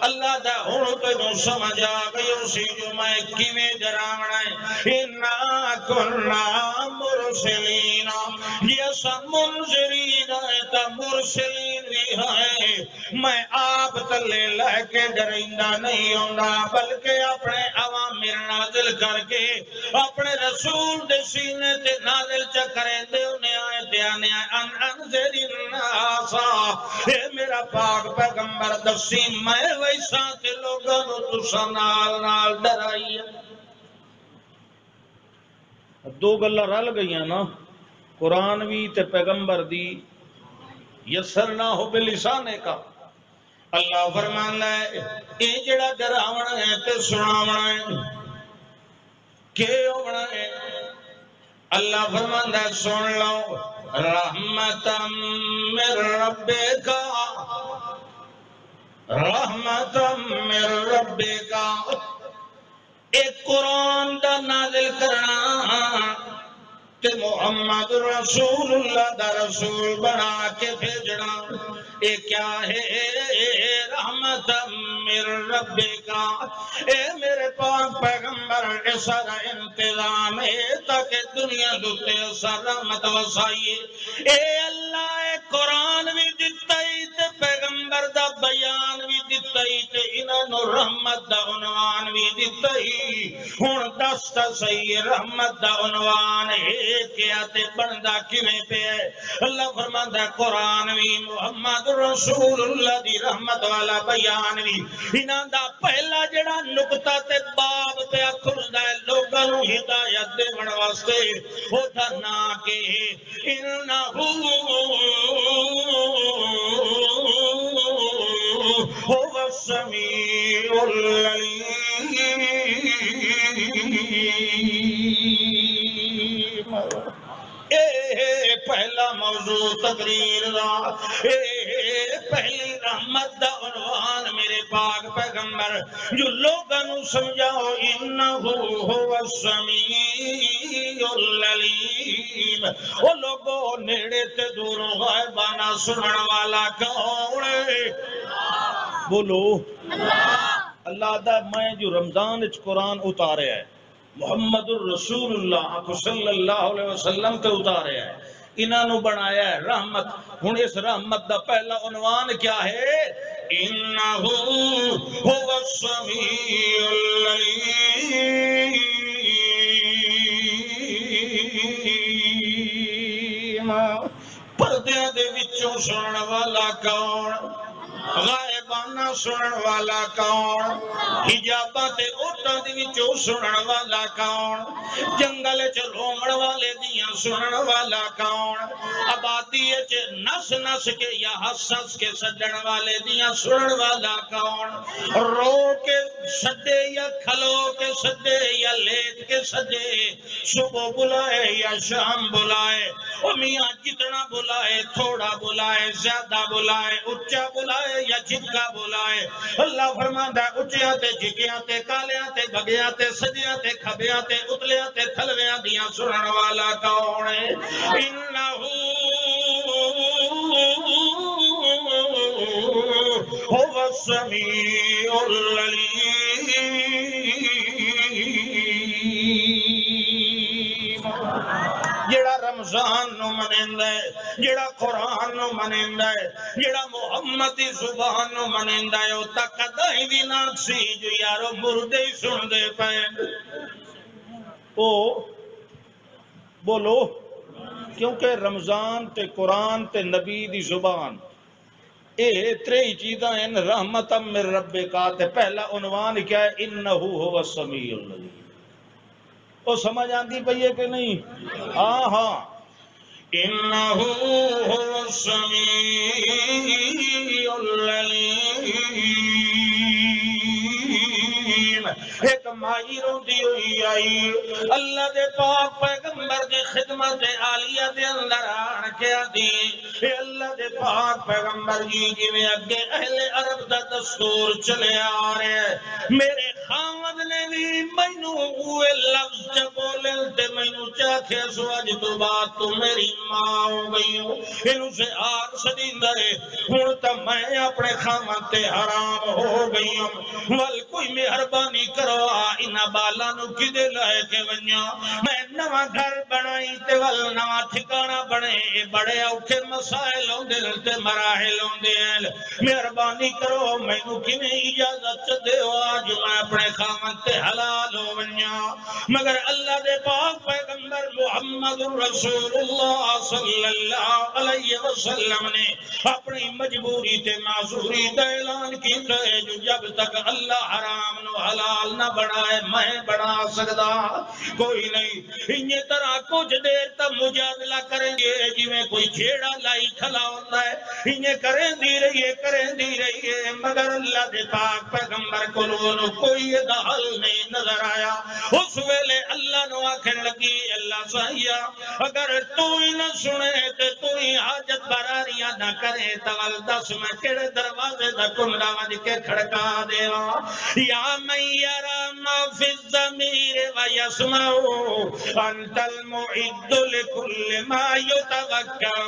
اللہ دا ہن تینوں سمجھ آ گئی سی جو میں کیویں ڈراونا ہے انا کنا مرسلین یس منذرین تا مرسلین بھی ہیں میں آپ تلے لے کے ڈریندا نہیں ہوندا بلکہ اپنے اوامر نازل کر کے اپنے رسول دے سینے تے نازل چ کریندے ہونے آئے تے آنے انذر الناس اے میرا پاک پیغمبر دسی میں ویسا تے لوگاں نوں تساں نال ڈرائی دو گلاں رل گئیاں نا قرآن بھی تے پیغمبر دی یسرنا ہو بلسانے کا اللہ فرماندا ہے اے جڑا ڈراونا ہے تے سناونا ہے کہ ہونا ہے اللہ فرماندا ہے سن لو رحمتم من ربک رحمتم من ربک ایک قرآن دا نازل کرنا تے محمد رسول اللہ دا رسول بنا کے بھیجنا اے کیا ہے رحمت من ربک اے میرے پاک پیغمبر اے سارا انتظام ہے تاکہ دنیا دوتے سارا رحمت وسائیے اے اللہ اے قرآن بھی دتا ہی تے پیغمبر دا بیان بھی دتا ہی تے انہاں نو رحمت دا عنوان بھی دتا ہی ہن دس تا صحیح رحمت دا عنوان ہے کیا تے بندہ کیویں پہ ہے اللہ فرماندا ہے قرآن بھی محمد رسول اللہ دی رحمت والا بیان بھی انہاں دا پہلا جڑا نقطہ تے باب پہ کھلدا ہے لوگاں نوں ہدایت دیون واسطے او دا نام کہ انہ هو السمیع العلیم اے پہلا موضوع تقریر دا اے پہلی رحمت دا عنوان میرے پاک پیغمبر جو لوگاں نوں سمجھاؤ انہو هو السمیع العلیم او لوگوں نیڑے تے دوروں غائبانہ سنن والا کون ہے بولو اللہ دا میں جو رمضان اچ قرآن اتارے ہے محمد الرسول اللہ صلی اللہ علیہ وسلم تے اتارے ہے انہاں نو بنایا ہے رحمت ہن اس رحمت دا پہلا عنوان کیا ہے انہو هو السمیع العلیم پردیاں دے وچوں سنن والا کون غائبانہ سنن والا کون حجاباں تے اوٹاں دے وچوں سنن والا کون جنگل وچ رومن والے دیاں سنن والا کون آبادی وچ نس نس کے یا ہس ہس کے سڈن والے دیاں سنن والا کون رو کے سدے یا کھلو کے سدے یا لیٹ کے سدے صبح بلائے یا شام بلائے او میاں جتنا بلائے تھوڑا بلائے زیادہ بلائے اچا بلائے یا جھکا بلائے اللہ فرماندا ہے اچیاں تے جھکیاں تے کالیاں تے بگیاں تے سجیاں تے کھبیاں تے اتلیاں تے تھلویاں دیاں سنن والا کون ہے انہو هو السمیع العلیم جڑا رمضان نو منیندا ہے جڑا قرآن نو منیندا ہے جڑا محمد دی زبان نو منیندا ہے او تک کدی وی نہ سی جو یارو مردے ہی سن دے پے او بولو کیونکہ رمضان تے قرآن تے نبی دی زبان تری چیزاں ان رحمت من ربک تے پہلا عنوان کیا ہے انہو هو السمیع العلیم وہ سمجھ آندی پئی ہے کہ نہیں ہاں ہاں انہو هو السمیع العلیم ایک مائی روندی ہوئی آئی اللہ دے پاک پیغمبر دے خدمت عالیہ دے اندر آن کے آدھی اے اللہ دے پاک پیغمبر جی میں اگے اہل عرب دا دستور چلے آ رہے ہیں میرے خامد نے بھی مینوں ہوئے لفظ چا بولے تے مینوں چاکھے سواج تو بات تو میری ماں ہو گئی ہوں انہوں سے آر سدیندہ ہے ہوں تا میں اپنے خامد تے حرام ہو گئی ہوں وال کوئی مہربانی کرو انہا بالا نو کی دے لائے کے ونیا میں نواں گھر بنائی تے وال نواں ٹھکانہ بنے بڑے اوکھے مسائل ہوں دے تے مراحل ہوں دے مہربانی کرو میں نو کی میں اجازت دے ہو آج میں اپنے خامد تے حلال ہو ونیا مگر اللہ دے پاک پیغمبر محمد رسول اللہ صلی اللہ علیہ وسلم نے اپنی مجبوری تے معذوری دا اعلان کیتا ہے جو جب تک اللہ حرام نو حلال نہ بنائے میں بنا سکتا کوئی نہیں انہی طرح کچھ دیر تک مجادلہ کریں گے جی میں کوئی جھیڑا لائی کھلا ہوتا ہے انہیں کریں دی رہیے مگر اللہ دے پاک پیغمبر کو لونو کوئی دا حل نہیں نظر آیا اس ویلے اللہ نو آکھن لگی اللہ سائیہ اگر تو ہی نہ سنے تو ہی حاجت براریاں نہ کرے تول دس میں کڑے دروازے دا کنڈا وج کے کھڑکا دیوا یا من یرا ما فی الضمیر ویسمعو انت المعد لکل ما یتوکع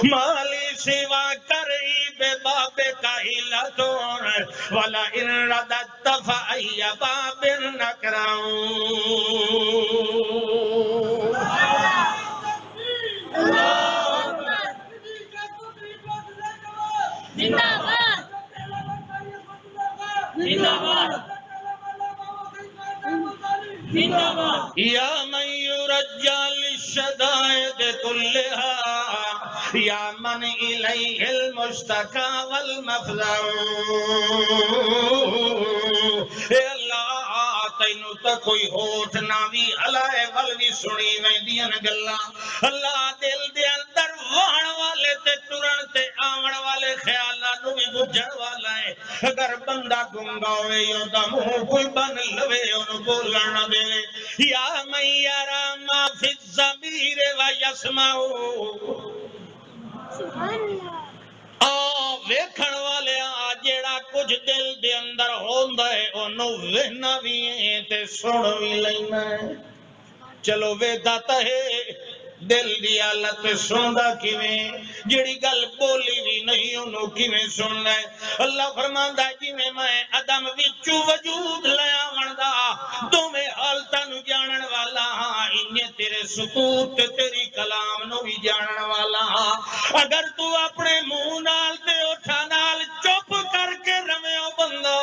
مالی سوا قریب باب کا حلتون ولا ان ردت فأی باب نکرون زندہ باد زندہ باد زندہ باد یا من یرجى للشدائد كلها یا من الیہ المشتکى والمفزع اے اللہ تینو تا کوئی ہوٹ نہ بھی ہلائے ول بھی سنی ویندیاں گلاں اللہ دل دے اندر وہن والے تے ٹرن تے آون والے خیالاں نو بھی بجھن والا ہے اگر بندہ گنگا ہوئے یا دا منہ کوئی بن لوے اونوں بولن نہ دے یا من یرا ما فی الضمیر ویسمع ویکھن والے جیڑا کچھ دل دے اندر ہوندا ہے اونوں ویکھنا بھی ہے تے سن بھی لینا ہے چلو ویدا تے دل دی حالت سندا کیویں جیڑی گل بولی بھی نہیں اونوں کیویں سننا ہے اللہ فرماندا ہے جویں میں عدم وچوں وجود لے آوندا دوویں حالتاں نو جانن والا ہاں انہیں تیرے سکوت تے تیری کلام نو بھی جانن والا ہاں اگر تو اپنے منہ نال تے اوٹھاں نال چپ کر کے رویو بندہ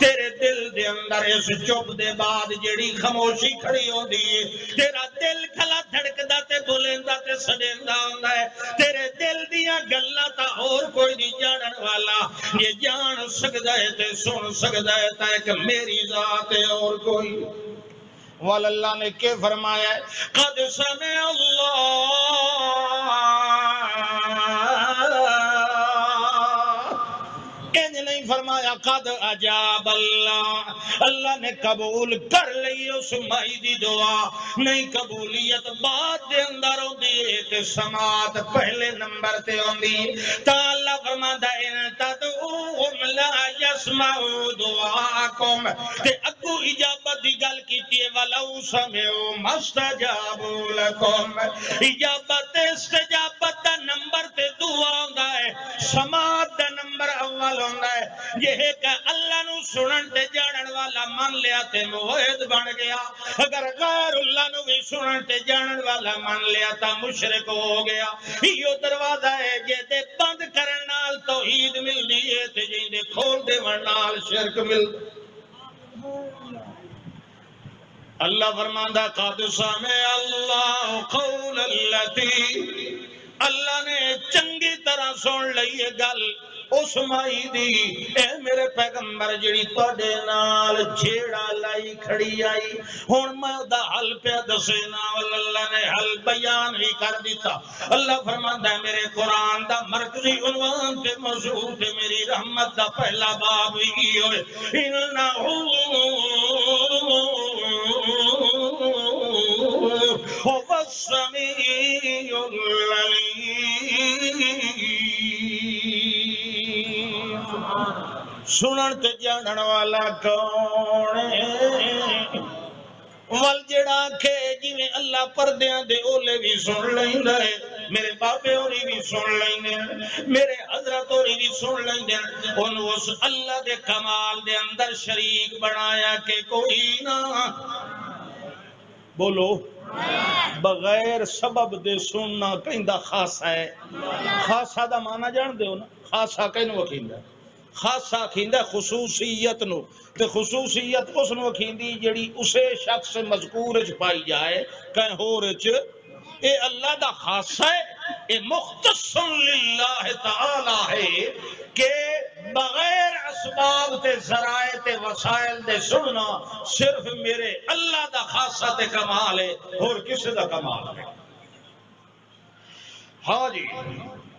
تیرے دل دے اندر اس چپ دے بعد جیڑی خاموشی کھڑی ہوندی ہے تیرا دل کھلا دھڑکدا تے بولیندا تے سڑیندا ہوندا ہے تیرے دل دیاں گلاں تا اور کوئی نہیں جانن والا یہ جان سکدا ہے تے سن سکدا ہے تے کہ میری ذات ہے اور کوئی وال اللہ نے کہ فرمایا ہے قد سمع اللہ نہیں فرمایا قد اجاب اللہ اللہ نے قبول کر لی اس مائی دی دعا نہیں قبولیت بعد دے اندر ہوندی ہے تے سماعت پہلے نمبر تے ہوندی تا اللہ فرماندا ان تدعوهم لا يسمعوا دعاءكم تے اگو اجابت دی گل کیتی ہے ولو سمعوا مستجابوا لكم اجابت استجابت دا نمبر تے دعا ہوندا ہے سماعت دا نمبر اول ہوندا ہے یہ ہے کہ اللہ نو سنن تے جانن والا من لیا تے موحد بن گیا اگر غیر اللہ نو بھی سنن تے جانن والا من لیا تا مشرک ہو گیا یہ دروازہ ہے جے تے بند کرن نال توحید ملدی ہے تے جے کھول دیون نال شرک ملدا اللہ فرماندا قد سمع اللہ قول التی اللہ نے چنگی طرح سن لئی گل اس مائی دی اے میرے پیغمبر جڑی تواڈے نال جھیڑا لائی کھڑی آئی ہن میں دا حل پہ دسینا اللہ نے حل بیان ہی کر دیتا اللہ فرماندا ہے میرے قرآن دا مرکزی عنوان تے موضوع تے میری رحمت دا پہلا باب ہی ہوئے انہو هو السمیع العلیم سنن تے جانن والا کون ہے ول جڑا کہ جویں اللہ پردیاں دے اولے بھی سن لیندا ہے میرے بابے ہوری بھی سن لیندے میرے حضرت ہوری بھی سن لیندے اونوں اس اللہ دے کمال دے اندر شریک بنایا کہ کوئی نہ بولو بغیر سبب دے سننا کہندا خاصا ہے خاصا دا معنی جان دیو نا خاصا کینو کہندا خاصا کہندا خصوصیت نو تے خصوصیت اس نو کہندی جڑی اسے شخص مذکور وچ پائی جائے کہیں ہور وچ اے اللہ دا خاصا ہے اے مختص للہ تعالی ہے کہ بغیر اسباب تے ذرائع تے وسائل دے سننا صرف میرے اللہ دا خاصہ تے کمال ہے اور کسی دا کمال ہے ہاں جی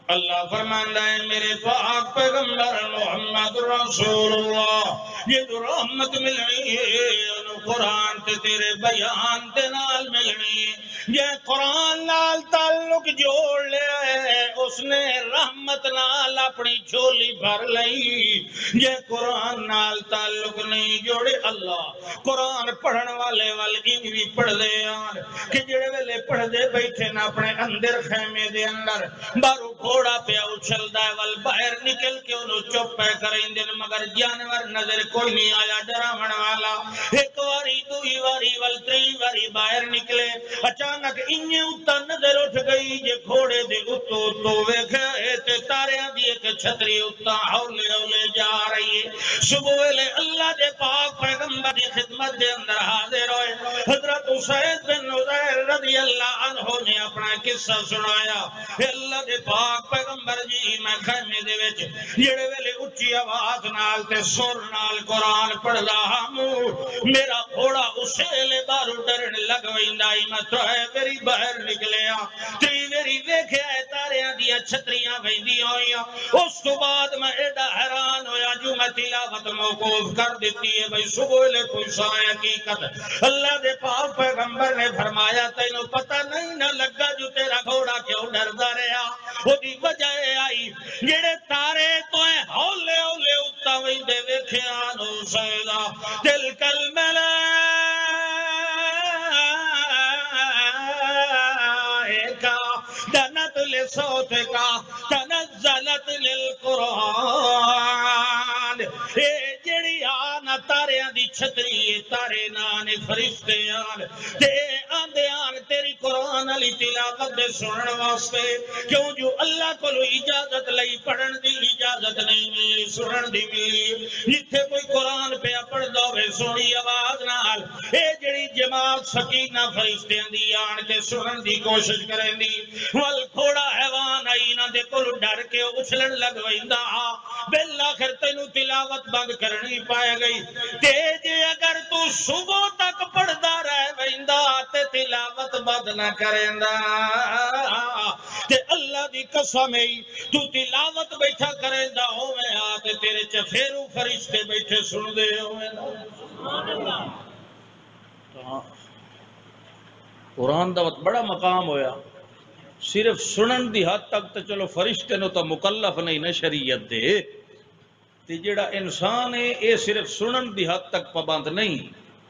اللہ فرماندا ہے میرے پاک پیغمبر محمد رسول اللہ یہ جو رحمت ملنی ہے انہوں قرآن تے تیرے بیان تے نال ملنی ہے یہ قرآن نال تعلق جوڑ لیا ہے اس نے رحمت نال اپنی جھولی بھر لئی یہ قرآن نال تعلق نہیں جوڑے اللہ قرآن پڑھن والے انج بھی پڑھ دے آن کہ جڑے ویلے پڑھ دے بیٹھے نہ اپنے اندر خیمے دے اندر بارو گھوڑا پیا اچھلدا ہے ول باہر نکل کے انہوں چپ پہ کریندے مگر جانور نظر کوئی نہیں آیا ڈراون والا ایک واری دوئی واری ول تری واری باہر نکلے اچانک انہیں اتا نظر اٹھ گئی جے گھوڑے دے اتو ویکھے تے تاریاں دی ایک چھتری اتا ہولے ہولے جا رہی ہے صبح ویلے اللہ دے پاک پیغمبر دی خدمت دے اندر حاضر ہوئے حضرت اسید بن عزیر رضی اللہ عنہ نے اپنا قصہ سنایا اللہ دے پاک پیغمبر جی میں خیمے دے وچ جڑے ویلے اچھی آواز نال تے سر نال قرآن پڑھدا ہوں میرا گھوڑا اسے لے بارو ڈرن لگ ویندا میں تو ہے میری باہر نکلیا تی میری ویکھیا ہے تاریاں دیا چھتریاں ویندی ہوئیاں اس تو بعد میں ایڈا حیران ہویا جو میں تلاوت موقوف کر دیتی ہے بھئی صبح لے کوئی سائے حقیقت اللہ دے پاک پیغمبر نے فرمایا تینوں پتہ نہیں نہ لگا جو تیرا گھوڑا کیوں ڈردا رہا وہ دی وجہ آئی جڑے تارے تو ہیں ہولے ہولے اتا ویندے ویکھیا نو سیدا دل کل ملا دنت لصوتك تنزلت للقرآن اے جڑی آنا تاریاں دی چھتری تارے نانے فرشتے آن تے آندے آن تیری قرآن علی تلاوت دے سنن واسطے کیوں جو اللہ کو اجازت لئی پڑھن دی اجازت نہیں ملی سنن دی ملی جتھے کوئی قرآن پہ پڑھ دو بے سونی آواز نال اے جڑی جماعت سکینہ فرشتیاں دی آن کے سنن دی کوشش کریں دی ول گھوڑا حیوان آئی نہ دے کول ڈر کے اچھلن لگ ویندا بالآخر تینوں تلاوت بند کرنی پائے گئی تے جے اگر تو صبح تک پڑھدا رہ ویندا تے تلاوت بند نہ کریندا تے اللہ دی قسم ہے تو تلاوت بیٹھا کریندا ہوویں تے تیرے چفیرو فرشتے بیٹھے سن دے ہوویں سبحان اللہ قرآن دا بڑا مقام ہویا صرف سنن دی حد تک تو چلو فرشتے نو تو مکلف نہیں نہ شریعت دے تے جڑا انسان ہے اے صرف سنن دی حد تک پابند نہیں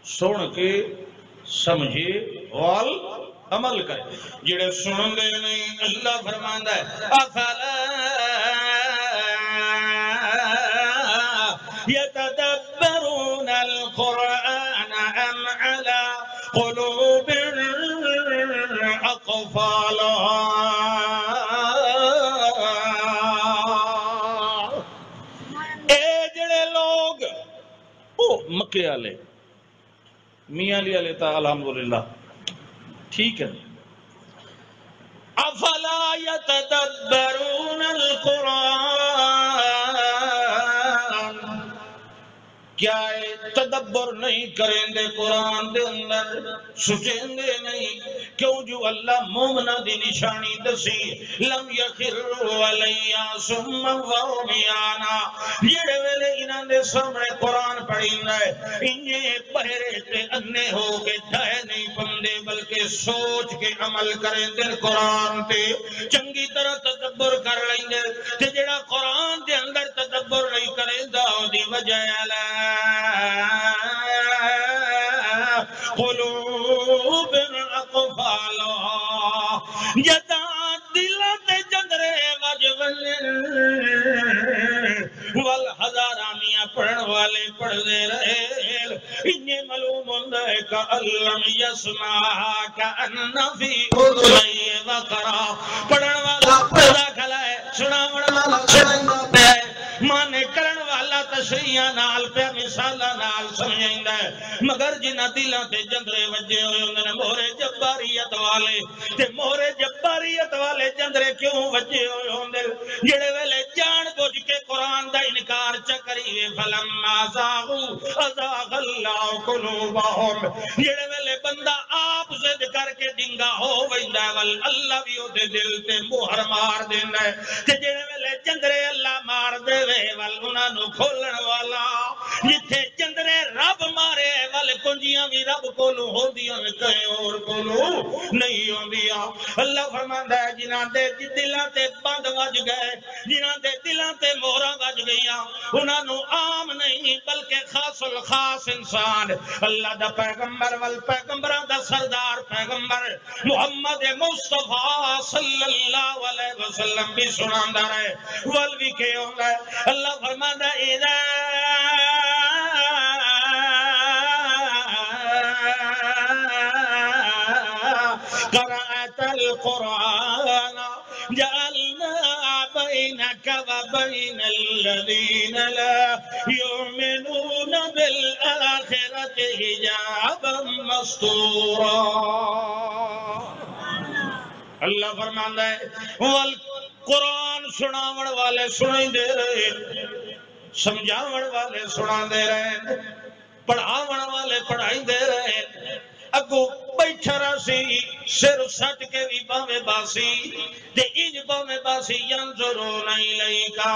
سن کے سمجھے وال عمل کرے جڑے سنن دے نہیں اللہ فرماندا ہے افلا يتدبرون القرآن ام على قلوب اقفالها اے جڑے لوگ مکے والے میاں علی والے تا الحمدللہ ٹھیک ہے افلا یتدبرون القرآن، کیا تدبر نہیں کریں دے قرآن دے اندر، سوچیں دے نہیں؟ کیوں جو اللہ مومنہ دی نشانی دسی، لم یخروا علیہ ثم وعمیانا، جڑے ویلے انہاں دے سامنے قرآن پڑھیندا ہے انہیں بہرے تے انے ہو کے ڈھائے نہیں پندے، بلکہ سوچ کے عمل کریں دے قرآن تے، چنگی طرح تدبر کر لیں دے، تے جڑا قرآن دے اندر تدبر نہیں کریں دا دی وجہ قلوب اقفالا، جدا دلت جندرے وجول والہزارانیاں پڑھن والے پڑھ دے رہے، انہیں معلوم ہوندہ ہے کہ اللہم یسمع کأن فی اذنی وقرا، پڑھن والا پڑھا کھلا ہے، سناون والا سنائندہ پہ ہے، مانے کرن والا تشریحاں نال پہ مثالاں نال سمجھائندا ہے، مگر جنہ دلاں تے جندرے وجے ہوئے ہوندے نے مورے جباریت والے، تے مورے جباریت والے جندرے کیوں وجے ہوئے ہوندے؟ جڑے ویلے جان بوجھ کے قرآن دا انکار چکریے، فلما زاغوا ازاغ اللہ قلوبہم، جڑے ویلے بندہ آپ ضد کر کے ڈنگا ہو ویندا ہے، ول اللہ بھی او دے دل تے مہر مار دیندا ہے، تے جڑے ویلے جندرے اللہ مار دے وے ول انہاں نو کھولن والا، جتھے جندرے رب مارے ول کنجیاں بھی رب کولوں ہوندیاں کہیں اور کولوں نہیں ہوندیاں۔ اللہ فرماندا ہے جنہاں دے دلاں تے بند وج گئے، جنہاں دے دلاں تے مہراں وج گئیاں، انہاں نو عام نہیں بلکہ خاص الخاص انسان اللہ دا پیغمبر ول پیغمبراں دا سردار پیغمبر محمد مصطفیٰ صلی اللہ علیہ وسلم بھی سناندا رہے، ول بھی کہ ہوندا ہے۔ اللہ فرماندا ہے اذا قرأت القرآن جعلنا بينك وبين الذين لا يؤمنون بالآخرة حجابا مستورا۔ اللہ فرماندا ہے قرآن سناون والے سنائی دے رہے، سمجھاون والے سنا دے رہے، پڑھاون والے پڑھائی دے رہے، اگو بیٹھا رہی سر سٹ کے بھی باوے باسی تے انج باوے باسی ینظرون الیکا،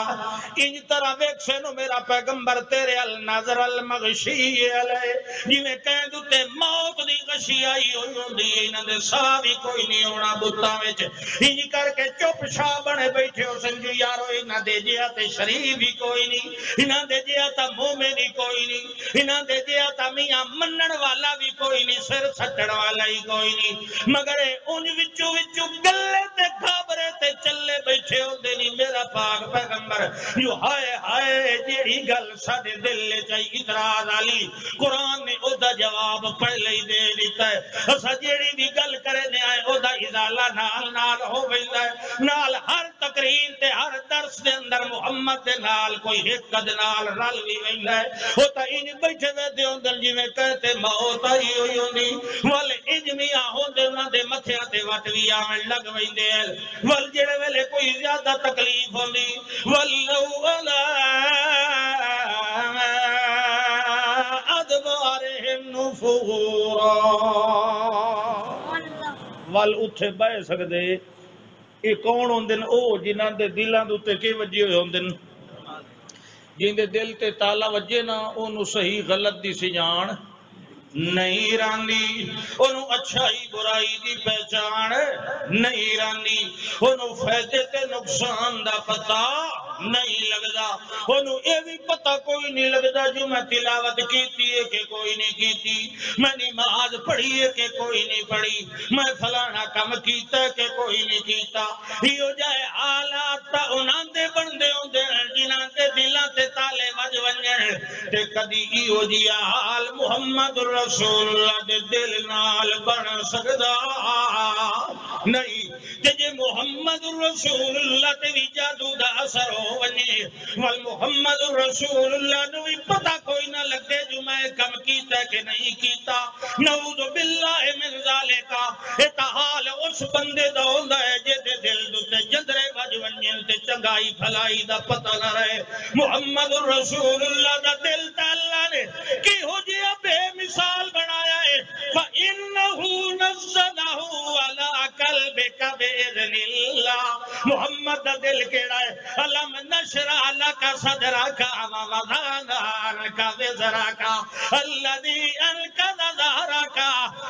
انج طرح ویکھے نو میرا پیغمبر تیرے النظر المغشی علیہ، جویں کہہ دوتے موت دی غشی آئی ہوئی ہوندی، انہاں دے ساہ بھی کوئی نہیں ہونا بتاں وچ، انج کر کے چپ شاہ بنے بیٹھے ہو سنجو یارو، انہاں دے جیا تے شریف ہی کوئی نہیں، انہاں دے جیا تا مومن ہی کوئی نہیں، انہاں دے جیا تا میاں منن والا بھی کوئی نہیں، سر سٹڑ والا ہی کوئی نہیں، مگر ان وچوں گلے تے گھابرے تے چلے بیٹھے ہوندے نہیں۔ میرا پاک پیغمبر جو ہائے ہائے جیڑی گل ساڈے دل وچ آئی اعتراض والی، قرآن نے او دا جواب پہلے ہی دے دیتا ہے، اسا جیڑی بھی گل کرنے آئے او دا ازالہ نال نال ہو ویندا ہے، نال ہر تقریر تے ہر درس دے اندر محمد دے نال کوئی حقد نال رل وی ویندا ہے، او تا انج بیٹھے وے دے ہوندے جویں کہتے موت آئی ہوئی ہوندی، ول انج میاں ہوندے انہاں دے متھیاں تے وٹ وی آویں لگ ویندے، ول جڑے ویلے کوئی زیادہ تکلیف ہوندی ولو علی ادبارہم نفورا، ول اتھے بہ سکدے۔ اے کون ہوندے او جنہاں دے دلاں دے اوتے کی وجے ہوئے ہوندے، جن دے دل تے تالا وجے نا اونوں صحیح غلط دی سجان نہیں راندی، انہوں اچھائی برائی دی پہچان نہیں راندی، انہوں فائدے تے نقصان دا پتہ نہیں لگدا، انہوں یہ بھی پتہ کوئی نہیں لگدا جو میں تلاوت کیتی ہے کہ کوئی نہیں کیتی، میں نماز پڑھی ہے کہ کوئی نہیں پڑھی، میں فلانا کم کیتا ہے کہ کوئی نہیں کیتا۔ یہ جائے حالات تا انہاں دے بندے ہوندے جنہاں دے دلاں تے تالے وج ونجن، تے کدی ایہو جیا حال محمد رسول اللہ دے دل نال بن سکدا نہیں، تے جے محمد رسول اللہ تے بھی جادو دا اثر ہو ونجے، ول محمد رسول اللہ نو بھی پتہ کوئی نہ لگے جو میں کم کیتا کہ نہیں کیتا، نعوذ باللہ من ذالک، اے تا حال اس بندے دا ہوندا ہے جے چنگائی بھلائی دا پتہ نہ رہے محمد رسول اللہ دا دل تے اللہ نے کی ہو جیا بے مثال بنایا ہے فَإِنَّهُ نَزَّلَهُ عَلَىٰ قَلْبِكَ بِإِذْنِ اللَّهِ محمد دا دل کیڑا ہے الم نشرح لك صدرك ووضعنا عنك وزرك الذي أنقض ظهرك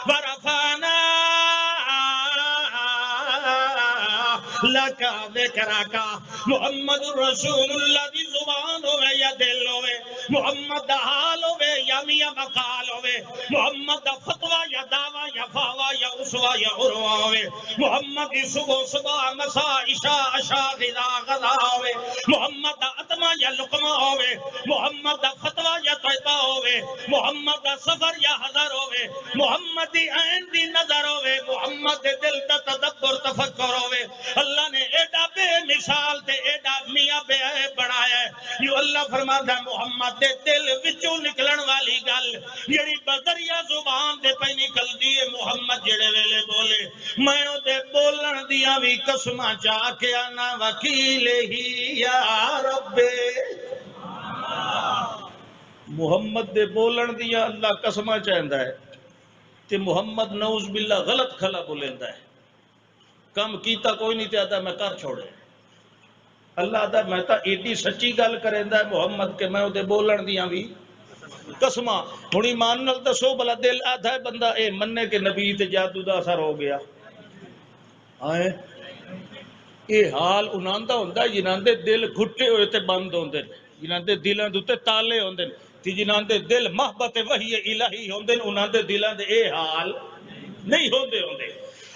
ورفعنا لکا ذکرکا محمد رسول اللہ دی زبان ہوئے یا دل ہوئے محمد دا حال ہوئے یا میاں مقال ہوئے محمد دا فتوہ یا دعویٰ یا فاوہ یا اسوہ یا عروہ ہوئے محمد دی صبح صبح مسا عشاء عشاء غذا غذا ہوئے محمد دا اتمہ یا لقمہ ہوئے محمد دا فتوہ یا طیبہ ہوئے محمد دا سفر یا حضر ہوئے محمد دی عین دی نظر ہوئے محمد دے دل دا تدبر تفکر ہوئے اللہ نے ایڈا بے مثال تے ایڈا میاں بے بنایا ہے یو اللہ فرماتا ہے محمد دے دل وچوں نکلن والی گل جڑی بدریا زبان دے پہ نکل دیئے محمد جڑے ویلے بولے میں او دے بولن دیاں بھی قسمہ چاہ کے آنا وکیل ہی یا رب محمد دے بولن دیاں اللہ قسمہ چاہندہ ہے تے محمد نعوذ باللہ غلط کھلا بولندہ ہے کم کیتا کوئی نہیں آتا میں کر چھوڑے اللہ آتا میں تا ایڈی سچی گل کریندا ہے محمد کے میں او دے بولن دیاں بھی قسمہ ہونی مان نال دسو بلا دل آدھا ہے بندہ اے مننے کے نبی تے جادو دا اثر ہو گیا آئے اے حال انہاں دا ہوندا ہے جنہاں دے دل گھٹے ہوئے تے بند ہوندے جنہاں دے دلاں دے تے تالے ہوندے تے جنہاں دے دل محبت وحی الہی ہوندے انہاں دے دلاں دے اے حال نہیں ہوندے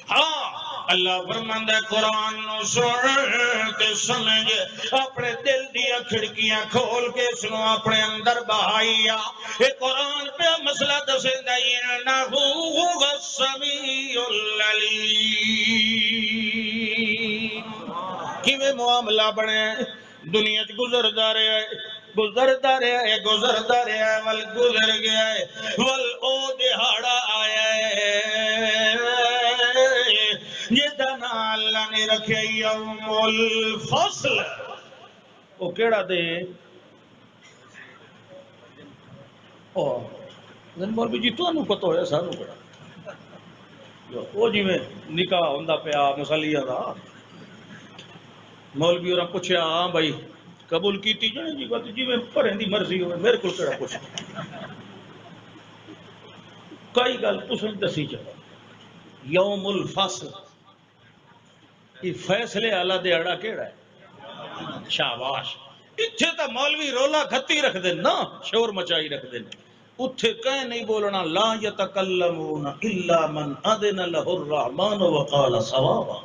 ہاں اللہ فرماندا ہے قرآن نو سن تے سمجھ اپنے دل دیا کھڑکیاں کھول کے سنو اپنے اندر بہائیا اے قرآن پہ مسئلہ دسیندا انہ هو السمیع العلیم کیویں معاملہ بنے دنیا چ گزردا رہا ہے گزرتا رہا ہے ول گزر گیا ہے ول او دہاڑا آیا ہے جدا نام اللہ نے رکھے یوم الفصل وہ کیڑا دے مولوی جی تانوں پتہ ہویا سانوں کیڑا وہ جی میں نکاح ہوندا پیا مسلیہ دا مولوی اور پوچھا ہاں بھائی قبول کیتی جانے جی بات جی میں پڑھیں دی مرضی ہوئے میرے کو کیڑا کچھ کئی گل تسیں دسی چلو یوم الفصل یہ فیصلے آلہ دیڑا کیڑا ہے شاباش اتھے تا مولوی رولا کھتی رکھ دیں نا شور مچائی رکھ دیں اتھے کہیں نہیں بولنا لا یتکلمون الا من اذن له الرحمن وقال صوابا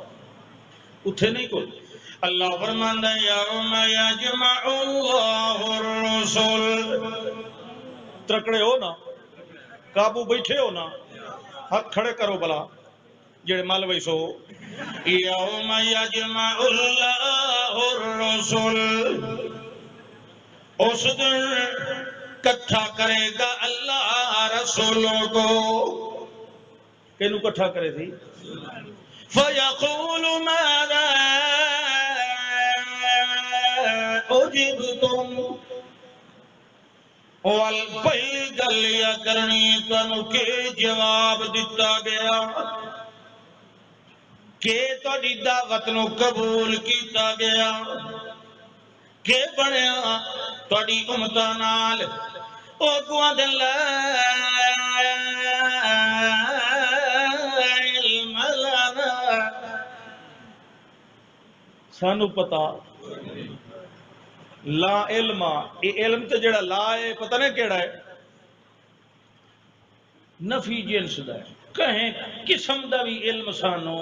اتھے نہیں کوئی اللہ فرماندا یوم یجمع اللہ الرسل ترکڑے ہو نا قابو بیٹھے ہو نا ہاتھ کھڑے کرو بلا جڑے مالوی سو یوم یجمع اللہ الرسل اس دن کٹھا کرے گا اللہ رسولوں کو کینو کٹھا کرے تھی فیقول ماذا اجبتم والپہلی گلیا کرنی تنو کے جواب دیتا گیا کہ توڑی دعوت نو قبول کیتا گیا کہ بڑھیا توڑی امتہ نال او گوان دن لا علم لنا سانو پتا لا علم اے علم تے جڑا لا ہے پتہ نہیں کیڑا ہے نفی جنس دا ہے کہیں قسم دا بھی علم سانو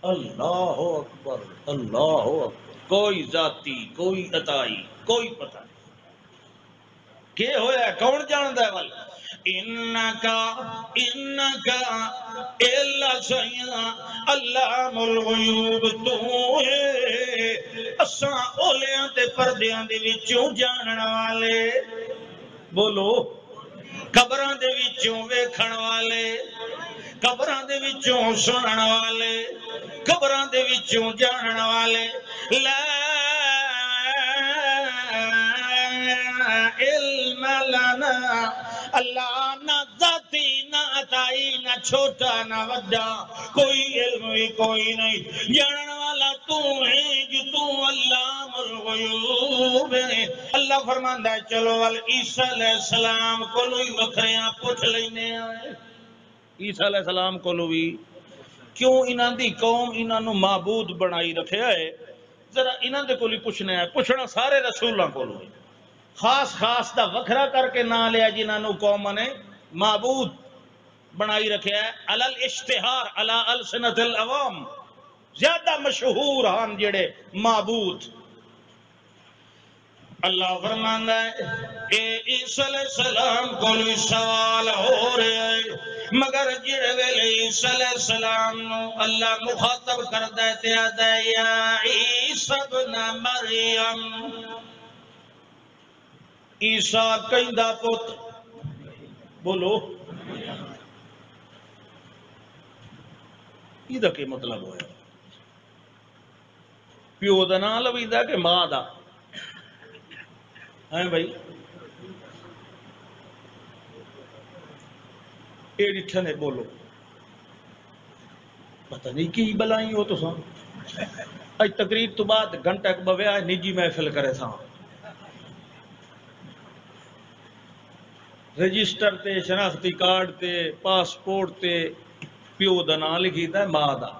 اللہ اکبر اللہ اکبر کوئی ذاتی کوئی عطائی کوئی پتہ نہیں کہ ہویا کون جاندہ ہے والا انکا اللہ سیاں علام الغیوب تو ہے اساں اولیاں تے پردیاں دے وچوں جانن والے بولو قبراں دے وچوں ویکھن والے قبراں دے وچوں سنن والے قبراں دے وچوں جانن والے لا لانا اللہ نہ ذاتی نہ عطائی نہ چھوٹا نہ وڈا کوئی علم بھی کوئی نہیں جانن والا تو ہے جو تو علام الغیوب ہے اللہ فرماندا ہے چلو وال عیسیٰ علیہ السلام کو لوئی وکھریاں پوچھ لینے آئے عیسیٰ علیہ السلام کو لوئی کیوں انہاں دی قوم انہاں نو معبود بنائی رکھیا ہے ذرا انہاں دے کولی پوچھنا ہے پوچھنا سارے رسولاں کو لوئی خاص خاص دا وکھرا کر کے نہ لیا جنہاں نو قوم نے معبود بنائی رکھیا ہے علل اشتہار علی السنت العوام زیادہ مشہور ہن جڑے معبود اللہ فرماندا ہے اے عیسیٰ علیہ السلام کو سوال ہو رہا ہے مگر جڑے ویلے عیسیٰ علیہ السلام نو اللہ مخاطب کردا ہے تے آدا ہے یا عیسیٰ ابن مریم عیسیٰ کہندا پت بولو یہ کہ مطلب ہویا پیو دا نام لویدا کہ ماں دا ہیں بھائی اے ڈٹھا نے بولو پتہ نہیں کی بلائی ہو تو سان اج تقریر تو بعد گھنٹہ ایک بویا نجی محفل کرے سان رجسٹر تے شناختی کارڈ تے پاسپورٹ تے پیو دا نام لکھی دا ماں دا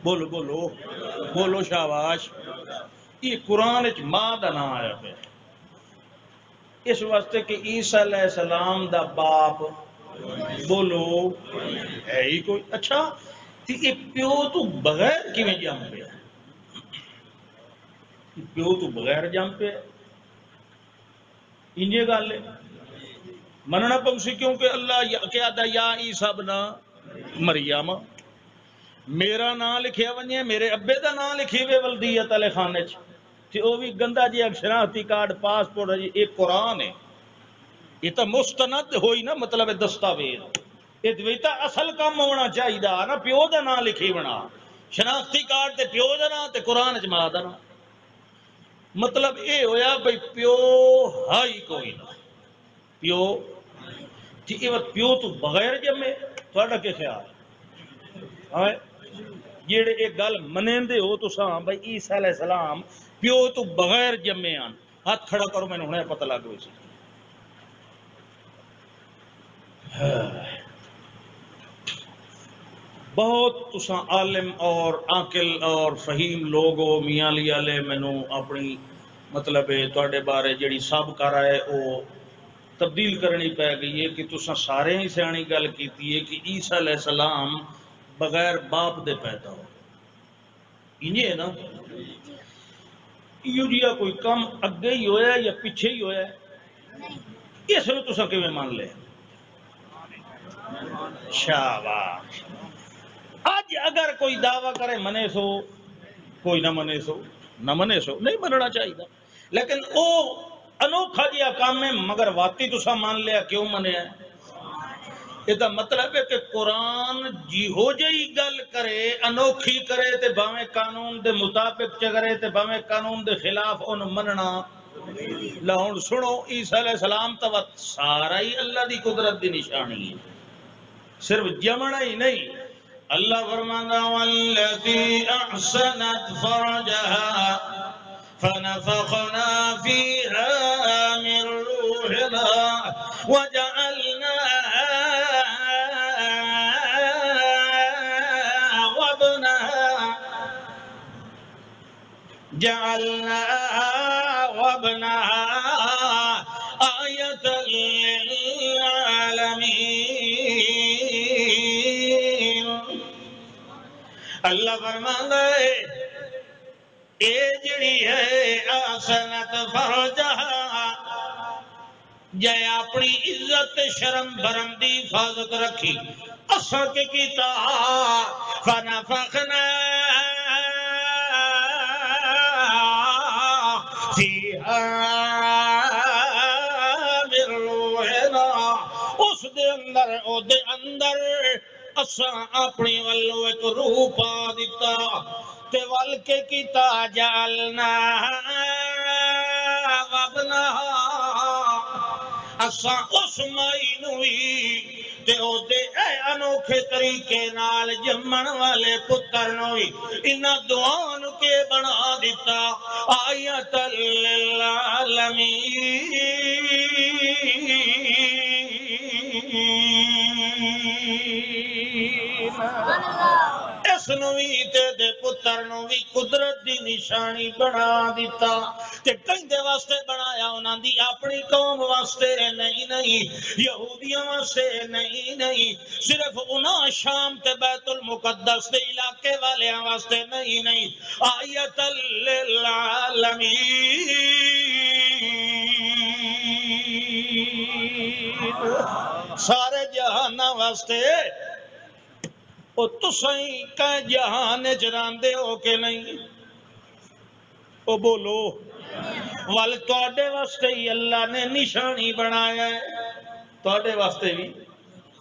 بولو بولو بولو شاباش یہ قرآن وچ ماں دا نام آیا پہ اس واسطے کہ عیسیٰ علیہ السلام دا باپ بولو ہے ہی کوئی اچھا تی یہ پیو تو بغیر کیویں جم پیا پیو تو بغیر جم پیا انجے گل ہے مننا پوسی کیونکہ اللہ کیا دا یا عیسیٰ ابن مریم میرا نام لکھیا ونجے میرے ابے دا نام لکھی وے ولدیت علی خانے چ تے او بھی گندا جی شناختی کارڈ پاسپورٹ جی ایک قرآن ہے یہ تو مستند ہوئی نا مطلب دستاویز یہ تو اصل کام ہونا چاہیے نا پیو دا نام لکھی بنا شناختی کارڈ تے پیو دا نام تے قرآن چ ماں دا نام مطلب یہ ہویا بھئی پیو ہائی کوئی نہ پیو پیو تو بغیر جمے تھوڑا کیا خیال جیڑے ایک گل منیندے ہو تو ساں بھائی عیسیٰ علیہ السلام پیو تو بغیر جمے آن ہاتھ کھڑا کرو میں نے ہونے پتہ لگ گئی سی بہت تساں عالم اور عاقل اور فہیم لوگو میاں علی والے مینوں اپنی مطلب تواڈے بارے جڑی سابقہ رائے او تبدیل کرنی پی گئی ہے کہ تساں سارے ہی سیانی گل کیتی ہے کہ عیسیٰ علیہ السلام بغیر باپ دے پیدا ہو انجے ہے نا یو جیا کوئی کم اگے ہی ہویا یا پیچھے ہی ہویا ہے اس نو تساں کیویں مان لے شاباش آج اگر کوئی دعویٰ کرے منے سو کوئی نہ منے سو نہ منے سو نہیں مننا چاہیے لیکن او انوکھا جیا کام ہے مگر واقعی تسا مان لیا کیوں منیا ہے یہ مطلب ہے کہ قرآن جی ہو جائی گل کرے انوکھی کرے تے باویں قانون دے مطابق چگرے تے باویں قانون دے خلاف ان مننا لاؤن سنو عیسیٰ علیہ السلام تو سارا ہی اللہ دی قدرت دی نشانی ہے صرف جمنا ہی نہیں اللہ فرمانا والذی احسنت فرجها فنفخنا فيها من روحنا وجعلنا وابنها آية للعالمين اللہ فرماتا ہے اے جڑی ہے احسنت فرجہا جائے اپنی عزت شرم برم دی حفاظت رکھی اسا کے کیتا فنفخنا فیہا من روحنا اس دے اندر او دے اندر اسا اپنی والو ایک روح پا دیتا تے وال کے کیتا جعلنا وابنہا اساں اس مائی نوی تے او دے اے انوکھے طریقے نال جمن والے پتر نوی انہاں دعاں نو کے بنا دیتا آیت للعالمین اس نوی تے دے پتر نوی قدرت دی نشانی بنا دیتا تے کہندے واسطے بنایا انہاں دی اپنی قوم واسطے نہیں یہودیاں واسطے نہیں صرف انہاں شام تے بیت المقدس دے علاقے والیاں واسطے نہیں آیت للعالمین سارے جہان واسطے او تسائیں کہ جہان جراندے ہو کہ نہیں او بولو وال توڑے واسطے ہی اللہ نے نشانی بنایا ہے توڑے واسطے بھی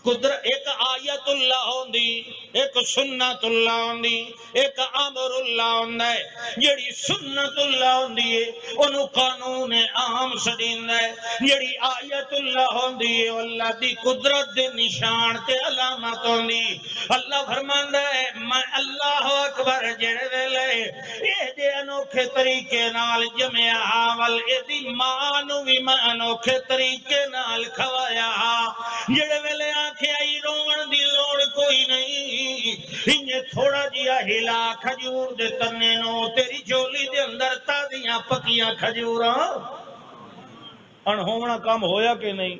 قدرت ایک آیت اللہ ہوندی ایک سنت اللہ ہوندی ایک امر اللہ ہوندا ہے جڑی سنت اللہ ہوندی ہے اونوں قانون عام سدیندا ہے جڑی آیت اللہ ہوندی ہے اللہ دی قدرت دے نشان تے علامت ہوندی اللہ فرماندا ہے میں اللہ اکبر جڑے ویلے اے دے انوکھے طریقے نال جمیا ول ایدی ماں نوں وی میں انوکھے طریقے نال کھوایا جڑے ویلے آنکھیں آئی روڑ دی لوڑ کوئی نہیں انہیں تھوڑا جیا ہلا کھجور دے تنے نو تیری جولی دے اندر تازیاں پکیاں کھجوراں انہونا کام ہویا کہ نہیں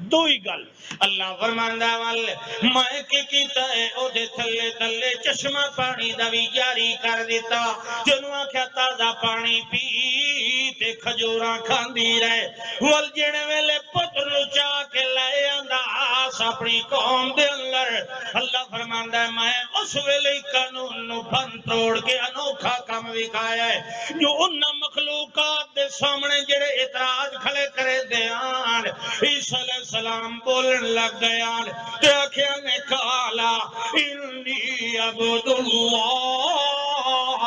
دو ہی گل اللہ فرماندا وال میں کی کیتا ہے او دے تھلے تھلے چشمہ پانی دا وی جاری کر دیتا جنوں آکھیا تازہ پانی پی تے کھجوراں کھاندی رہے ول جڑے ویلے پتر چا کے لے آندا آس اپنی قوم دے اندر اللہ فرماندا ہے میں اس ویلے قانون نو بن توڑ کے انوکھا کام وکھایا ہے جو ان مخلوقات دے سامنے جڑے اعتراض کھڑے کرے دیان عیسیٰ علیہ السلام بولن لگ گیا تے آکھیا نے کالا انی عبد اللہ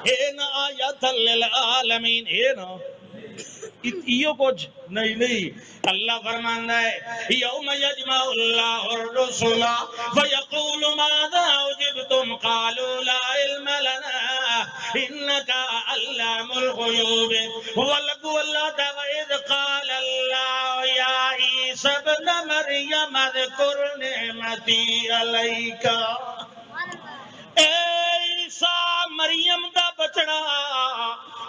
اے نا آیت للعالمین اے نا یہ کچھ نہیں اللہ فرماندا ہے یوم یجمع اللہ الرسل فیقول ماذا اجبتم قالوا لا علم لنا انك علام الغیوب ولقوا اللہ وإذ قال اللہ یا عیسی ابن مریم اذکر نعمتی علیک اے عیسیٰ مریم دا بچڑا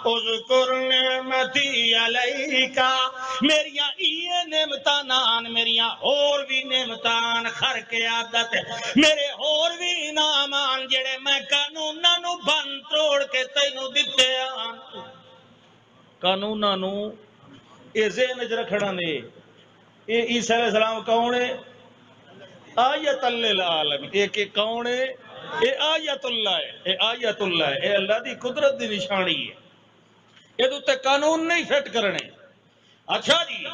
اذکر نعمتی علیکا میریاں ایے نعمتان میریاں اور بھی نعمتان خر کے عادت میرے اور بھی انعامان جڑے میں قانوناں نو بن توڑ کے تینوں دتے آن قانوناں نو اے ذہن وچ رکھنا نے اے عیسیٰ علیہ السلام کون ہے آیت للعالمین ایک کون ہے اے آیت اللہ ہے اے آیت اللہ ہے اے اللہ دی قدرت دی نشانی ہے یہ تے قانون نہیں فٹ کرنے اچھا جی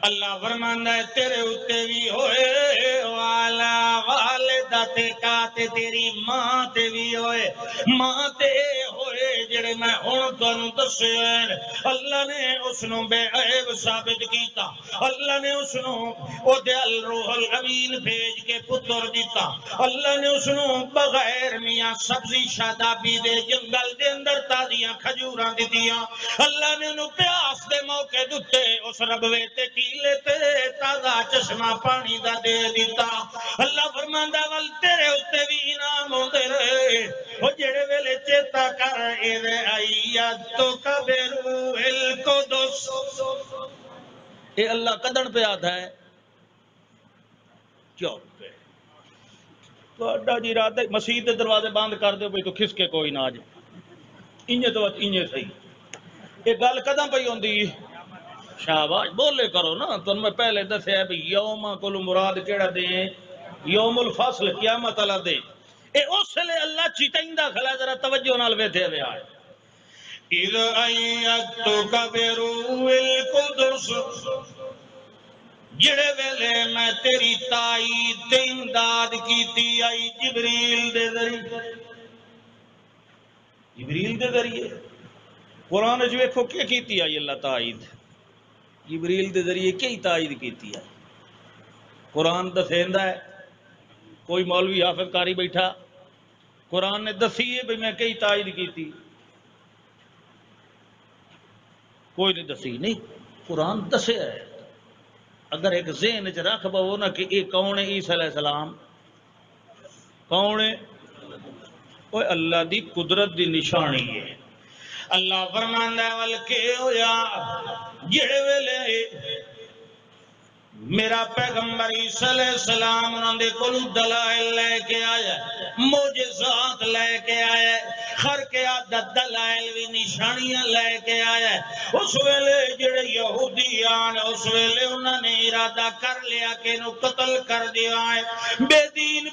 اللہ فرماندا ہے تیرے اتے بھی ہوئے والا والدہ تے کا تے تیری ماں تے بھی ہوئے ماں تے ہوئے جڑے میں ہن تانوں دسے اللہ نے اس نو بے عیب ثابت کیتا اللہ نے اس نو او دے الروح الامین بھیج کے پتر دیتا اللہ نے اس نو بغیر میاں سبزی شادابی دے جنگل دے اندر تازیاں کھجوراں دتیاں اللہ نے انہوں پیاس دے موقع دتے اس ربوے تے کیلے تے تازہ چشمہ پانی دا دے دیتا اللہ فرماندا ول تیرے اتے بھی انعام ہوندے رہے او جڑے ویلے چیتا کر اذ ایتک بروح القدس اے اللہ کدن پہ آتا ہے کیوں پہ تو اڈا جی رات مسجد دے دروازے بند کر دے بھئی تو کھس کے کوئی نہ آ جائے انجے تو انجے صحیح یہ گل قدم پہ ہوندی شاباش بولے کرو نا تو میں پہلے دسیا بھی یوم کل مراد کیڑا دے یوم الفصل قیامت والا دے اے اس لے اللہ چیتیندا کھلا ذرا توجہ نال ویٹھے ویا ہے اذ ایتک بروح القدس جڑے ویلے میں تیری تائید تے امداد کیتی آئی جبریل دے ذریعے قرآن جو ویکھو کیا کیتی آئی اللہ تائید جبریل دے ذریعے کئی تائید کیتی ہے قرآن دسیندا ہے کوئی مولوی حافظ کاری بیٹھا قرآن نے دسی ہے بھئی میں کئی تائید کیتی کوئی نہیں دسی نہیں قرآن دسیا ہے اگر ایک ذہن وچ رکھ بو نا کہ یہ کون ہے عیسیٰ علیہ السلام کون ہے وہ اللہ دی قدرت دی نشانی ہے اللہ فرماندا ہے ول کے ہویا جڑے ویلے میرا پیغمبر عیسیٰ علیہ السلام انہوں نے کل دلائل لے کے آیا معجزات لے کے آیا خر کے عادت دلائل بھی نشانیاں لے کے آیا اس ویلے جڑے یہودیان اس ویلے انہوں نے ارادہ کر لیا کہ انہوں قتل کر دیا ہے بے دین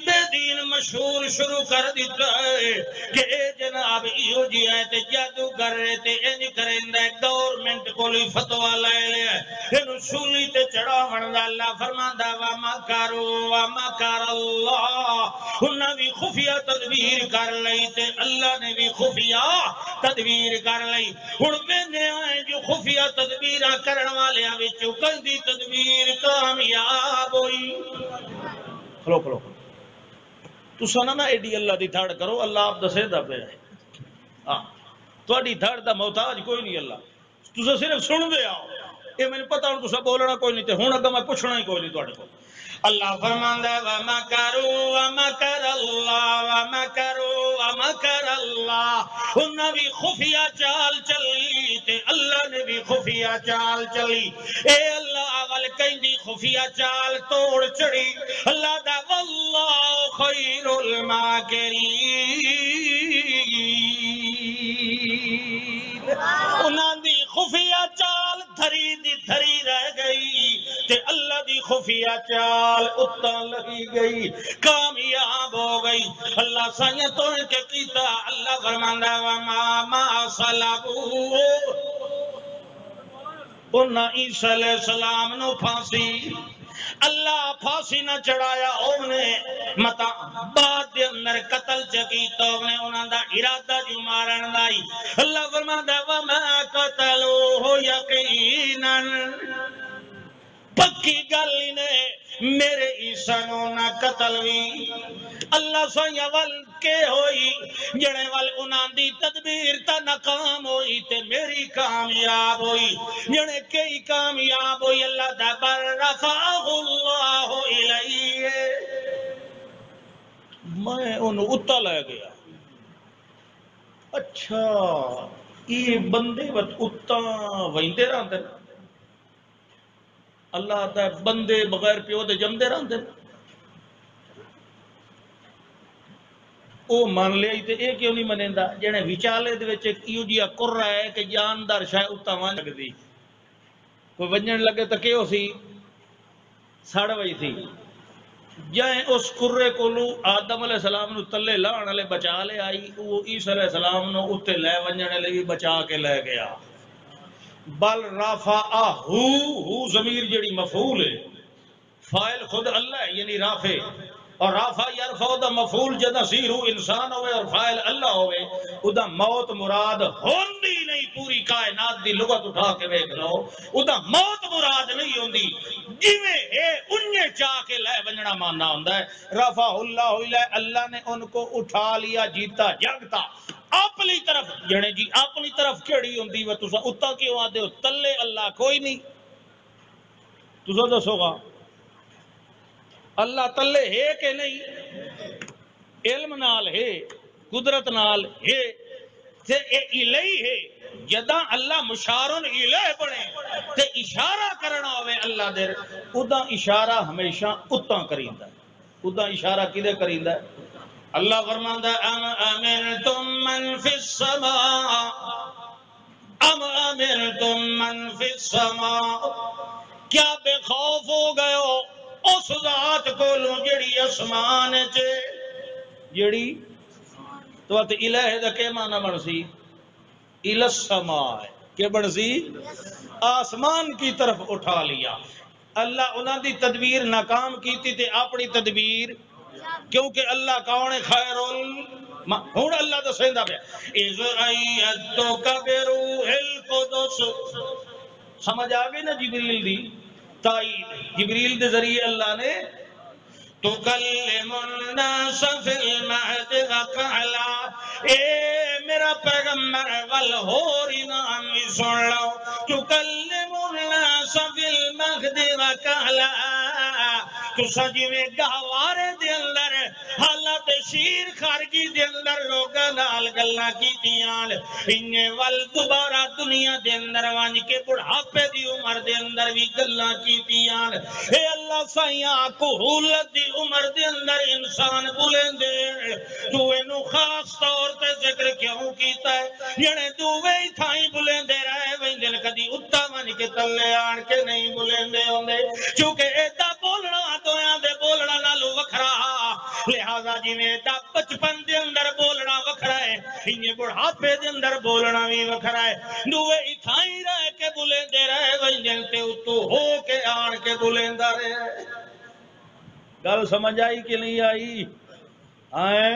مشہور شروع کر دیتا ہے کہ اے جناب ایو جی آئے تے جادو کر رہے تے انج کرندہ ہے گورنمنٹ کو لی فتوہ لے لیا انہوں سولی تے چڑھا وندا اللہ فرماندا وما کر اللہ انہاں بھی خفیہ تدبیر کر لئی تے اللہ نے بھی خفیہ تدبیر کر لئی ہن میں آئے جو خفیہ تدبیر کرن والے وچوں کئی تدبیر کامیاب ہوئی کھلو تساں نہ ایڈی اللہ دی تھڑ کرو اللہ آپ دسے دا پیا ہے ہاں تہاڈی تھڑ دا محتاج کوئی نہیں اللہ تساں صرف سن دے آؤ یہ میں پتہ ہوں تساں بولنا کوئی نہیں تے ہن اگے میں پوچھنا ہی کوئی نہیں تہاڈے کول اللہ فرماندا ہے ومکر اللہ انہاں بھی خفیہ چال چلی تے اللہ نے بھی خفیہ چال چلی اے اللہ ول کہندی خفیہ چال توڑ چڑی اللہ دا واللہ خیر الماکرین انہاں دی خفیہ چال دھری دی دھری رہ گئی تے اللہ دی خفیہ چال اتاں لگی گئی کامیاب ہو گئی اللہ سائیں تو ان کے کیتا اللہ فرماندا وما صلبو انہاں عیسیٰ علیہ السلام نو پھانسی اللہ پھانسی نہ چڑھایا انہیں متا بعد دے اندر قتل چکیتا انہیں انہاں دا ارادہ جو مارن لائی اللہ فرماندا وما قتلوہ یقینا پکی گل نے میرے عیسیٰ نو نہ قتل بھی اللہ سویا ول کے ہوئی جڑے ول انہاں دی تدبیر تا ناکام ہوئی تے میری کامیاب ہوئی جڑے کئی کامیاب ہوئی اللہ دا بر رفعہ اللہ الیہ میں انہوں اتا لے گیا اچھا یہ بندے وقت اتا ویندے رہتے اللہ آتا ہے بندے بغیر پیو دے جمدے رہتے او مان لیا تے اے کیوں نہیں منیندا جنے وچالے دے وچ ایک ایو جیا کر رہا ہے کہ جاندار شاید اتا ون لگدی کوئی ونجن لگے تو کیوں سی سڑ وئی سی جائیں اس کرے کولو آدم علیہ السلام نو تلے لان والے بچا لے آئی وہ عیسیٰ علیہ السلام نو اتے لے ونجنے لگی بچا کے لے گیا بل رافعہ ضمیر جڑی مفعول ہے فاعل خود اللہ ہے یعنی رافع اور رافع یرفع دا مفعول جدا زیرو انسان ہوئے اور فاعل اللہ ہوئے ادا موت مراد ہوندی نہیں پوری کائنات دی لغت اٹھا کے دیکھ لو ادا موت مراد نہیں ہوندی جویں اے انہیں چاہ کے لے ونجنا ماننا ہوندا ہے رفع اللہ الہ اللہ نے ان کو اٹھا لیا جیتا جگتا اپنی طرف جنے جی اپنی طرف کیڑی ہوندی و تسا اتا کیوں آدے ہو تلے اللہ کوئی نہیں تسا دسو گا اللہ تلے ہے کہ نہیں علم نال ہے قدرت نال ہے تے اے الہی ہے جداں اللہ مشارن الہ بنے تے اشارہ کرنا ہوئے اللہ دے ادا اشارہ ہمیشہ اتاں کریندا ہے ادا اشارہ کدے کریندا ہے اللہ فرماندا ام امنتم من فی السماء ام امنتم من فی السماء کیا بے خوف ہو گئے ہو اس ذات کو لو جڑی اسمان چ جڑی تو الہ دا کہ معنی بن سی الى السماء کہ بن سی آسمان کی طرف اٹھا لیا اللہ انہاں دی تدبیر ناکام کیتی تے اپنی تدبیر کیونکہ اللہ کون ہے خیر ہوں اللہ دسیندا پیا اذ ایدتک بروح القدس، سمجھ آ گئی نا جبریل دی تائید، جبریل دے ذریعے اللہ نے تکلم الناس فی المہد وکہلا، اے میرا پیغمبر والہور انعام بھی سن لو، تکلم الناس فی المہد وکہلا، تو سجی میں گہوارے دے اندر حالت شیر خارجی دے اندر لوگاں نال گلاں کیتیاں، انہیں ول دوبارہ دنیا دے اندر وانج کے بڑھاپے دی عمر دے اندر بھی گلاں کیتیاں، اے اللہ سائیاں کہولت دی عمر دے اندر انسان بولیں دے، تو انہوں خاص طور تے ذکر کیوں کیتا ہے، جنے دووے ہی تھائیں بولیں دے رہے ویندن کدی اتا من کے تلے آن کے نہیں بولیں دے ہوندے، چونکہ ایدہ بولنا دویاں دے بولنا نالو وکھرا، لہذا جی میں ایدہ بچپن دے اندر بولنا وکھرا ہے، انہیں بڑھاپے دے اندر بولنا بھی وکھرا ہے، دووے ہی تھائیں رہ کے بولیں دے رہے ویندن تے اتو ہو کے آن کے بولیں دا رہے۔ گل سمجھ آئی کہ نہیں آئی؟ آئے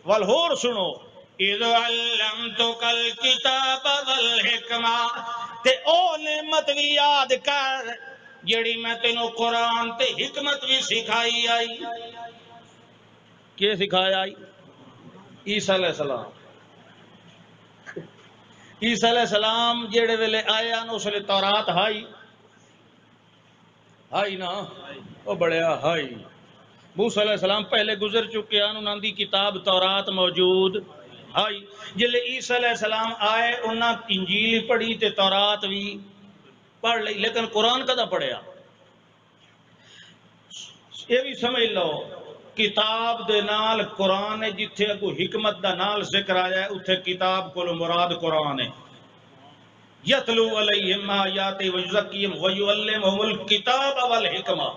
والہور سنو اذ علمتک الکتاب والحکمہ، تے او نعمت بھی یاد کر جڑی میں تینوں قرآن تے حکمت بھی سکھائی آئی۔ کیا سکھایا آئی؟ عیسیٰ علیہ السلام، عیسیٰ علیہ السلام جڑے ویلے آیا نو اسلے تورات ہائی نا، وہ بڑے ہائی، موسیٰ علیہ السلام پہلے گزر چکے ہیں، انہوں دی کتاب تورات موجود ہائی، جلے عیسیٰ علیہ السلام آئے انہاں انجیل پڑھی تے تورات بھی پڑھ لئی، لیکن قرآن کدا پڑھیا؟ یہ بھی سمجھ لو کتاب دے نال قرآن ہے، جتھے کو حکمت دا نال ذکر آیا ہے اتھے کتاب کو مراد قرآن ہے، یتلو علیہم آیات ویزکیہم ویعلمہم الکتاب والحکمہ،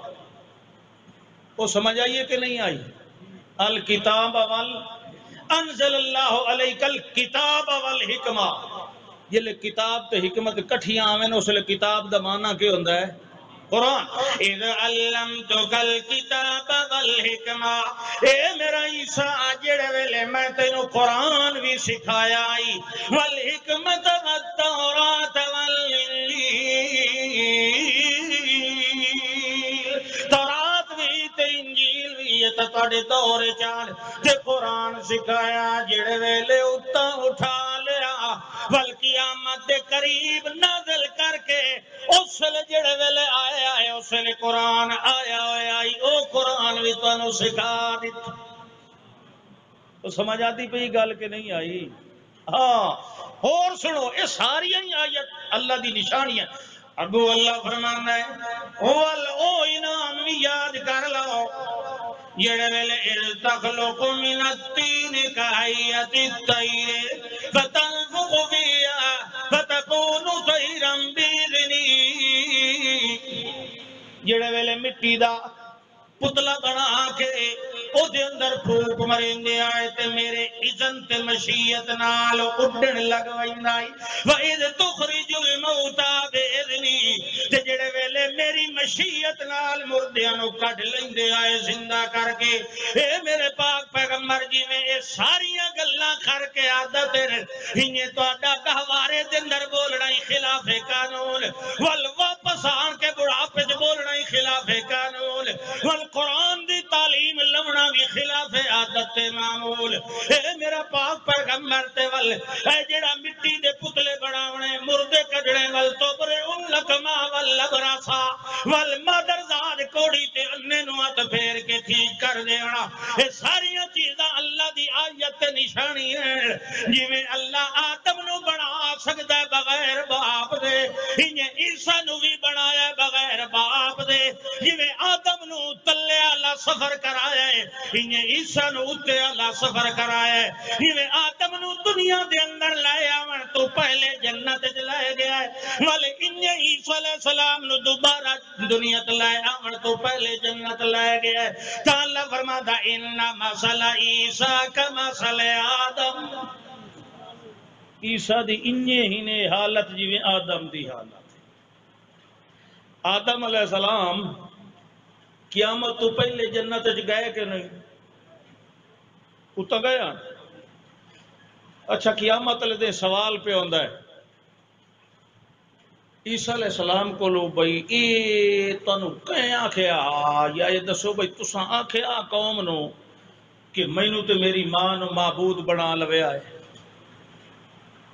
وہ سمجھ آئیے کہ نہیں آئی؟ الکتاب انزل اللہ علیک الکتاب والحکمہ، یہ لے کتاب تے حکمت کٹھیاں آویں، اس لے کتاب دا معنی کیا ہوندہ ہے؟ قرآن۔ اذ علمتک الکتاب والحکمہ، اے میرا عیسیٰ جڑے ویلے میں تینوں قرآن بھی سکھایا آئی، والحکمت والتورات والانجیل، تورات بھی تے انجیل بھی یہ تاڑے دور چال تے قرآن سکھایا، جڑے ویلے اتا اٹھا لیا والقیامت دے قریب نازل کر کے اس لے جڑے ویلے آئے اس لے قرآن آیا ہوئے آئی، او قرآن بھی تو انہوں سکھا دیتا۔ تو سمجھ آتی پہ گل کہ نہیں آئی؟ ہاں اور سنو، یہ ساری آیت اللہ دی نشانیاں، ابو اللہ فرمانا ہے او انعام بھی یاد کر لو جڑے ویلے اذ تخلق من الطین کہیت الطیر فتنفخ فیہا فتکون طیرا باذنی، جڑے ویلے مٹی دا پتلا بنا کے او دے اندر پھوک مرندے آئے تے میرے اذن تے مشیت نال اڈن لگ ویندائی، وَإِذْ تُخْرِجُ الْمَوْتَى بِإِذْنِي، تے جڑے ویلے میری مشیت نال مردیاں نو کڈ لیندے آئے زندہ کر کے، اے میرے پاک پیغمبر جی میں اے ساریاں گلاں کر کے عادت انہیں تہاڈا گہوارے دے اندر بولنا ہی خلاف قانون، ول واپس آن کے بڑھاپے وچ بولنا ہی خلاف قانون، ول قرآن دی تعلیم لونا بھی خلاف عادت معمول، اے میرا پاک پیغمبر تے ول اے جڑا مٹی دے پتلے بناونے مردے کڈنے ول توبرے ان لکما ول لبراسا ول مادر زاد کوڑی تے انے نو ہاتھ پھیر کے ٹھیک کر دینا، اے ساری چیزاں اللہ دی آیت نشانی ہے، جی میں اللہ آدم نو بنا سکتا ہے بغیر باپ دے، انہیں عیسیٰ نو بھی بنایا بغیر باپ دے، جی میں آدم نو تلے اللہ سفر کرایا ہے، انہیں عیسیٰ نو اتے اللہ سفر کرایا ہے، جی میں آدم نو دنیا دے اندر لائے آمن تو پہلے جنت جلائے گیا ہے، والے انہیں عیسیٰ علیہ السلام نو دوبارہ دنیا لائے آمن تو پہلے جنت لائے گیا ہے، تو اللہ فرماتا انہا مثل عیسیٰ کا مثل آدم، عیسیٰ دی انہیں ہی نے حالت جی میں آدم دی حالت، آدم علیہ السلام قیامت تو پہلے جنت گئے کہ نہیں؟ اتنا گیا اچھا قیامت دے سوال پہ ہوندا ہے عیسیٰ علیہ السلام کو لو بھئی اے تانوں کہیں آکھیا یا یہ دسو بھئی تساں آکھیا قوم نو کہ مینوں تے میری ماں نو معبود بنا لویا ہے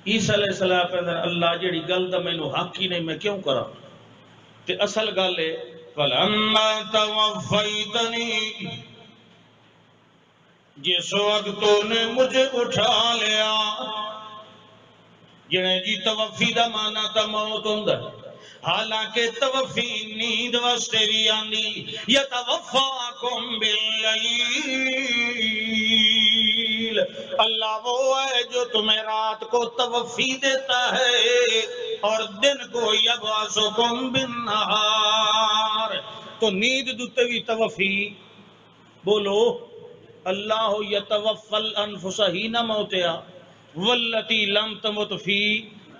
عیسیٰ علیہ السلام پہ اللہ جیڑی گل دا مینوں حق ہی نہیں میں کیوں کراں تے اصل گل ہے فلما توفیتنی جس وقت تو نے مجھے اٹھا لیا جنہیں جی توفی دا مانا تا موت ہوندا حالانکہ توفی نیند واسطے بھی آندی یتوفاکم باللیل اللہ وہ ہے جو تمہیں رات کو توفی دیتا ہے اور دن کو یبعثکم بالنہار تو نیند دوتے بھی توفی بولو اللہ یتوفی الانفس حین موتہا واللتی لم تمت فی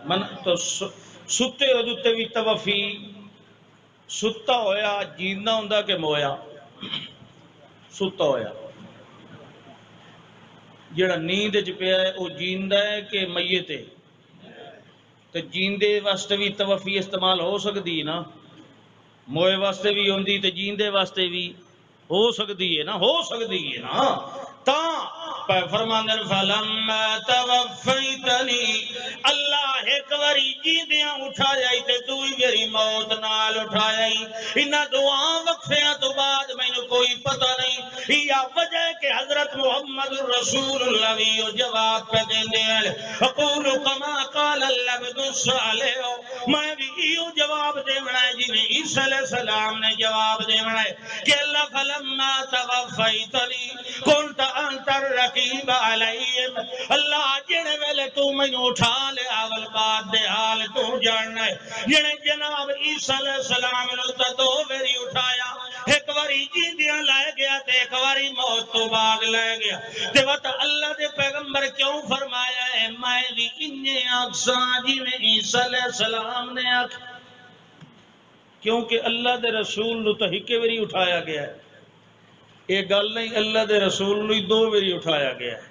من تو ستے ردتے بھی توفی ستا ہویا جیندہ ہوندا کہ مویا ستا ہویا جڑا نیند چ پیا ہے وہ جیندہ ہے کہ میت ہے تو جیندے واسطے بھی توفی استعمال ہو سکتی ہے نا موئے واسطے بھی ہوندی تو جیندے واسطے بھی ہو سکتی ہے نا تا فرماندے فلما توفیتنی اللہ ایک واری جیندیاں اٹھایا تے دوئی واری موت نال اٹھایا انہاں دعا وقفیاں تو بعد مینوں کوئی پتہ نہیں یا وجہ کہ حضرت محمد رسول اللہ بھی جواب پہ دیندے ہیں اقول کما قال العبد الصالح میں بھی ایو جواب دیونا ہے جنہیں عیسیٰ علیہ السلام نے جواب دیونا ہے کہ اللہ فلما توفیتنی کنت انت الرقیب علیہم اللہ جنہیں ویلے تو میں اٹھا لے اول بات دے حال تو جاننا ہے جنہیں جناب عیسیٰ علیہ السلام نے دو ویری اٹھایا ایک واری جیندیاں لائے گیا تے ایک واری موت تو بعد لائے گیا تے وقت اللہ دے پیغمبر کیوں فرمایا ہے میں بھی انہیں آکساں جی میں عیسیٰ علیہ السلام نے آکھ کیونکہ اللہ دے رسول نو تو ہکے ویری اٹھایا گیا ہے ایک گل نہیں اللہ دے رسول نو دو ویری اٹھایا گیا ہے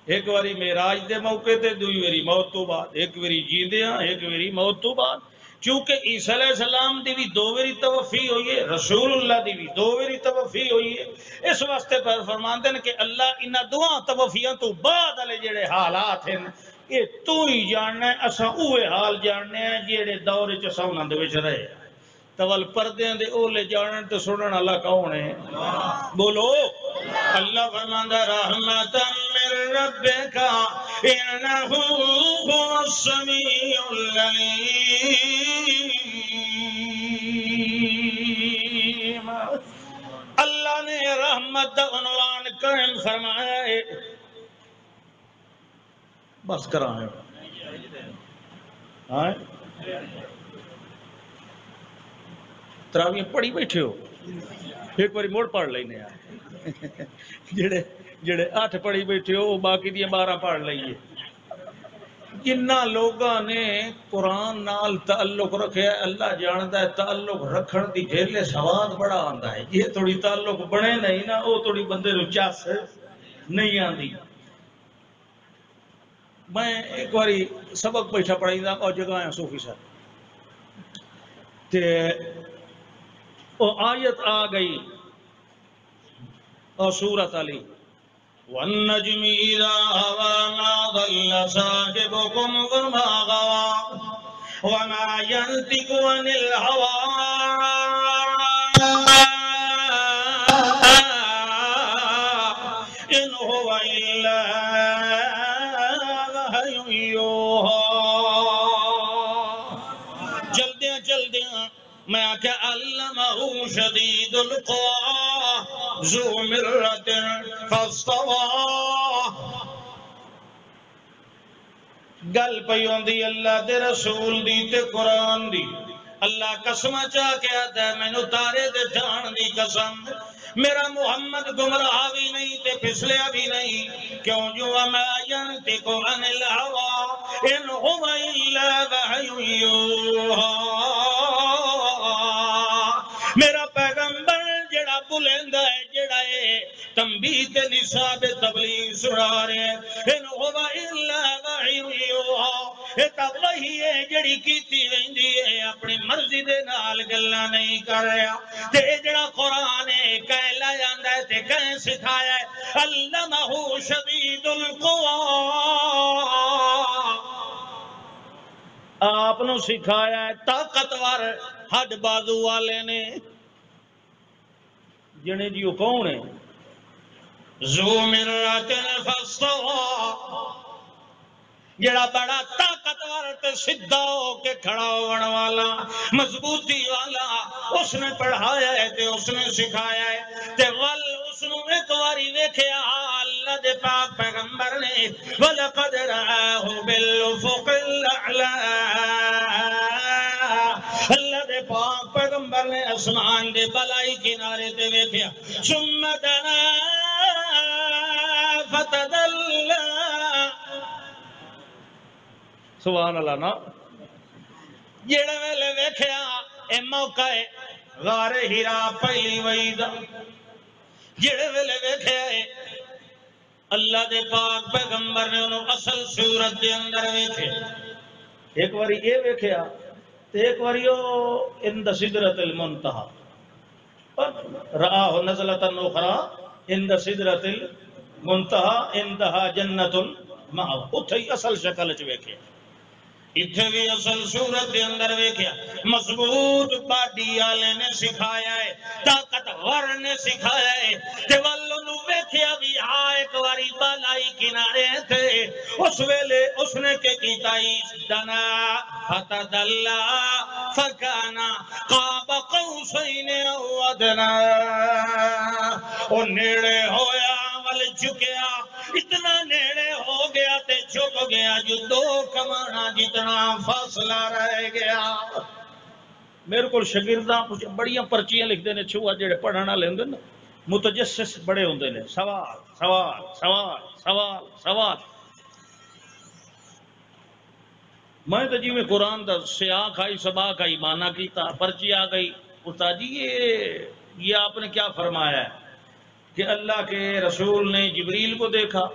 ایک واری معراج دے موقع تے دوئی ویری موت تو بعد ایک ویری جیندیاں ایک ویری موت تو بعد چونکہ عیسیٰ علیہ السلام دی بھی دو ویری توفی ہوئی ہے رسول اللہ دی بھی دو ویری توفی ہوئی ہے اس واسطے پر فرماندے ہیں کہ اللہ انہاں دعا توفیاں تو بعد والے جڑے حالات ہیں یہ تو ہی جاننا ہے اساں اوے حال جاننے ہیں جڑے دور وچ اساں انہاں دے وچ رہے تول پردیاں دے اولے جانن تے سنن اللہ کون ہے بولو اللہ فرماندا رحمتا من ربک انہ هو السمیع العلیم اللہ نے رحمت دا عنوان قائم فرمایا ہے بس کراں ہے ہاں تراویح پڑھی بیٹھے ہو ایک باری موڑ پڑھ لینے جڑے 8 پڑھی بیٹھے ہو باقی دیاں 12 پڑھ لئیے جنہ لوگاں نے قرآن نال تعلق رکھے اللہ جاندا ہے تعلق رکھن دی ڈھیلے سواد بڑا آندا ہے یہ تھوڑی تعلق بنے نہیں نا وہ تھوڑی بندے نو چس نہیں آندی میں ایک باری سبق بیٹھا پڑھائیدا اور جگہ صوفی صاحب تے وہ آیت آ گئی اور سورت علی والنجم اذا هوى ما ضل صاحبكم وما غوى وما ينطق عن الهوى ان هو الا وحی یوحی جلدیاں میں آکھا علمہ شدید القوى ذو مرۃ فاستوى گل پئی ہوندی اللہ دے رسول دی تے قرآن دی اللہ قسم چاہ کے آتا ہے مینوں تارے دے جان دی قسم میرا محمد گمراہ بھی نہیں تے پھسلیا بھی نہیں کیوں جو وما ينطق عن الهوى ان هو الا وحی یوحی میرا پیغمبر جڑا بلند ہے جڑا ہے تنبیہ تے نصاب تبلیغ سنا رہے ہیں ان هو الا وحی یوحی یہ تا وحی ہے جڑی کیتی ویندی ہے اپنی مرضی دے نال گلاں نہیں کر رہا تے جڑا قرآن ہے کہہ لا جاندا ہے تے کہہ سکھایا ہے علمہ شدید القوی آپ نو سکھایا ہے طاقتور ہڈ بازو والے نے جنے جی وہ کون ہے ذو مرۃ فاستوى جڑا بڑا طاقتور تے سدھا ہو کے کھڑا ہون والا مضبوطی والا اس نے پڑھایا ہے تے اس نے سکھایا ہے تے ول اس نو ایک واری ویکھیا اللہ دے پاک پیغمبر نے وَلَقَدْ رَآهُ بِالْأُفُقِ الْأَعْلَىٰ اللہ دے پاک پیغمبر نے آسمان دے بلائی کنارے تے ویکھیا ثم دنا فتدلى سبحان اللہ نا جڑے ویلے ویکھیا اے موقع ہے غار ہیرا پہلی وعید جڑے ویلے ویکھیا ہے اللہ دے پاک پیغمبر نے انہوں اصل صورت دے اندر ویکھے ایک واری اے ویکھیا تے ایک واری عند سدرۃ المنتہا رآہ نزلۃ اخرى عند سدرۃ المنتہا عندہا جنۃ المأوى اتھے ہی اصل شکل وچ ویکھے اتھے بھی اصل صورت دے اندر ویکھیا مضبوط باڈی والے نے سکھایا ہے طاقتور نے سکھایا ہے تے والو نو ویکھیا بھی ایک واری بالائی کنارے تھے اس ویلے اس نے کہ کیتا دنا فتدلى فكان قاب قوسين او ادنى او نیڑے ہویا ول جھکیا اتنا نیڑے ہو گیا تے جھک گیا جو دو کمانا جتنا فاصلہ رہ گیا میرے کو شاگرداں کچھ بڑیاں پرچیاں لکھ دینے چھوا جڑے پڑھنا لے ہوندے نا متجسس بڑے ہوندے نے سوال سوال سوال سوال سوال میں تو جی میں قرآن دا سیاہ کھائی سبا کھائی مانا کیتا پرچی آ گئی استاد جی یہ آپ نے کیا فرمایا ہے کہ اللہ کے رسول نے جبریل کو دیکھا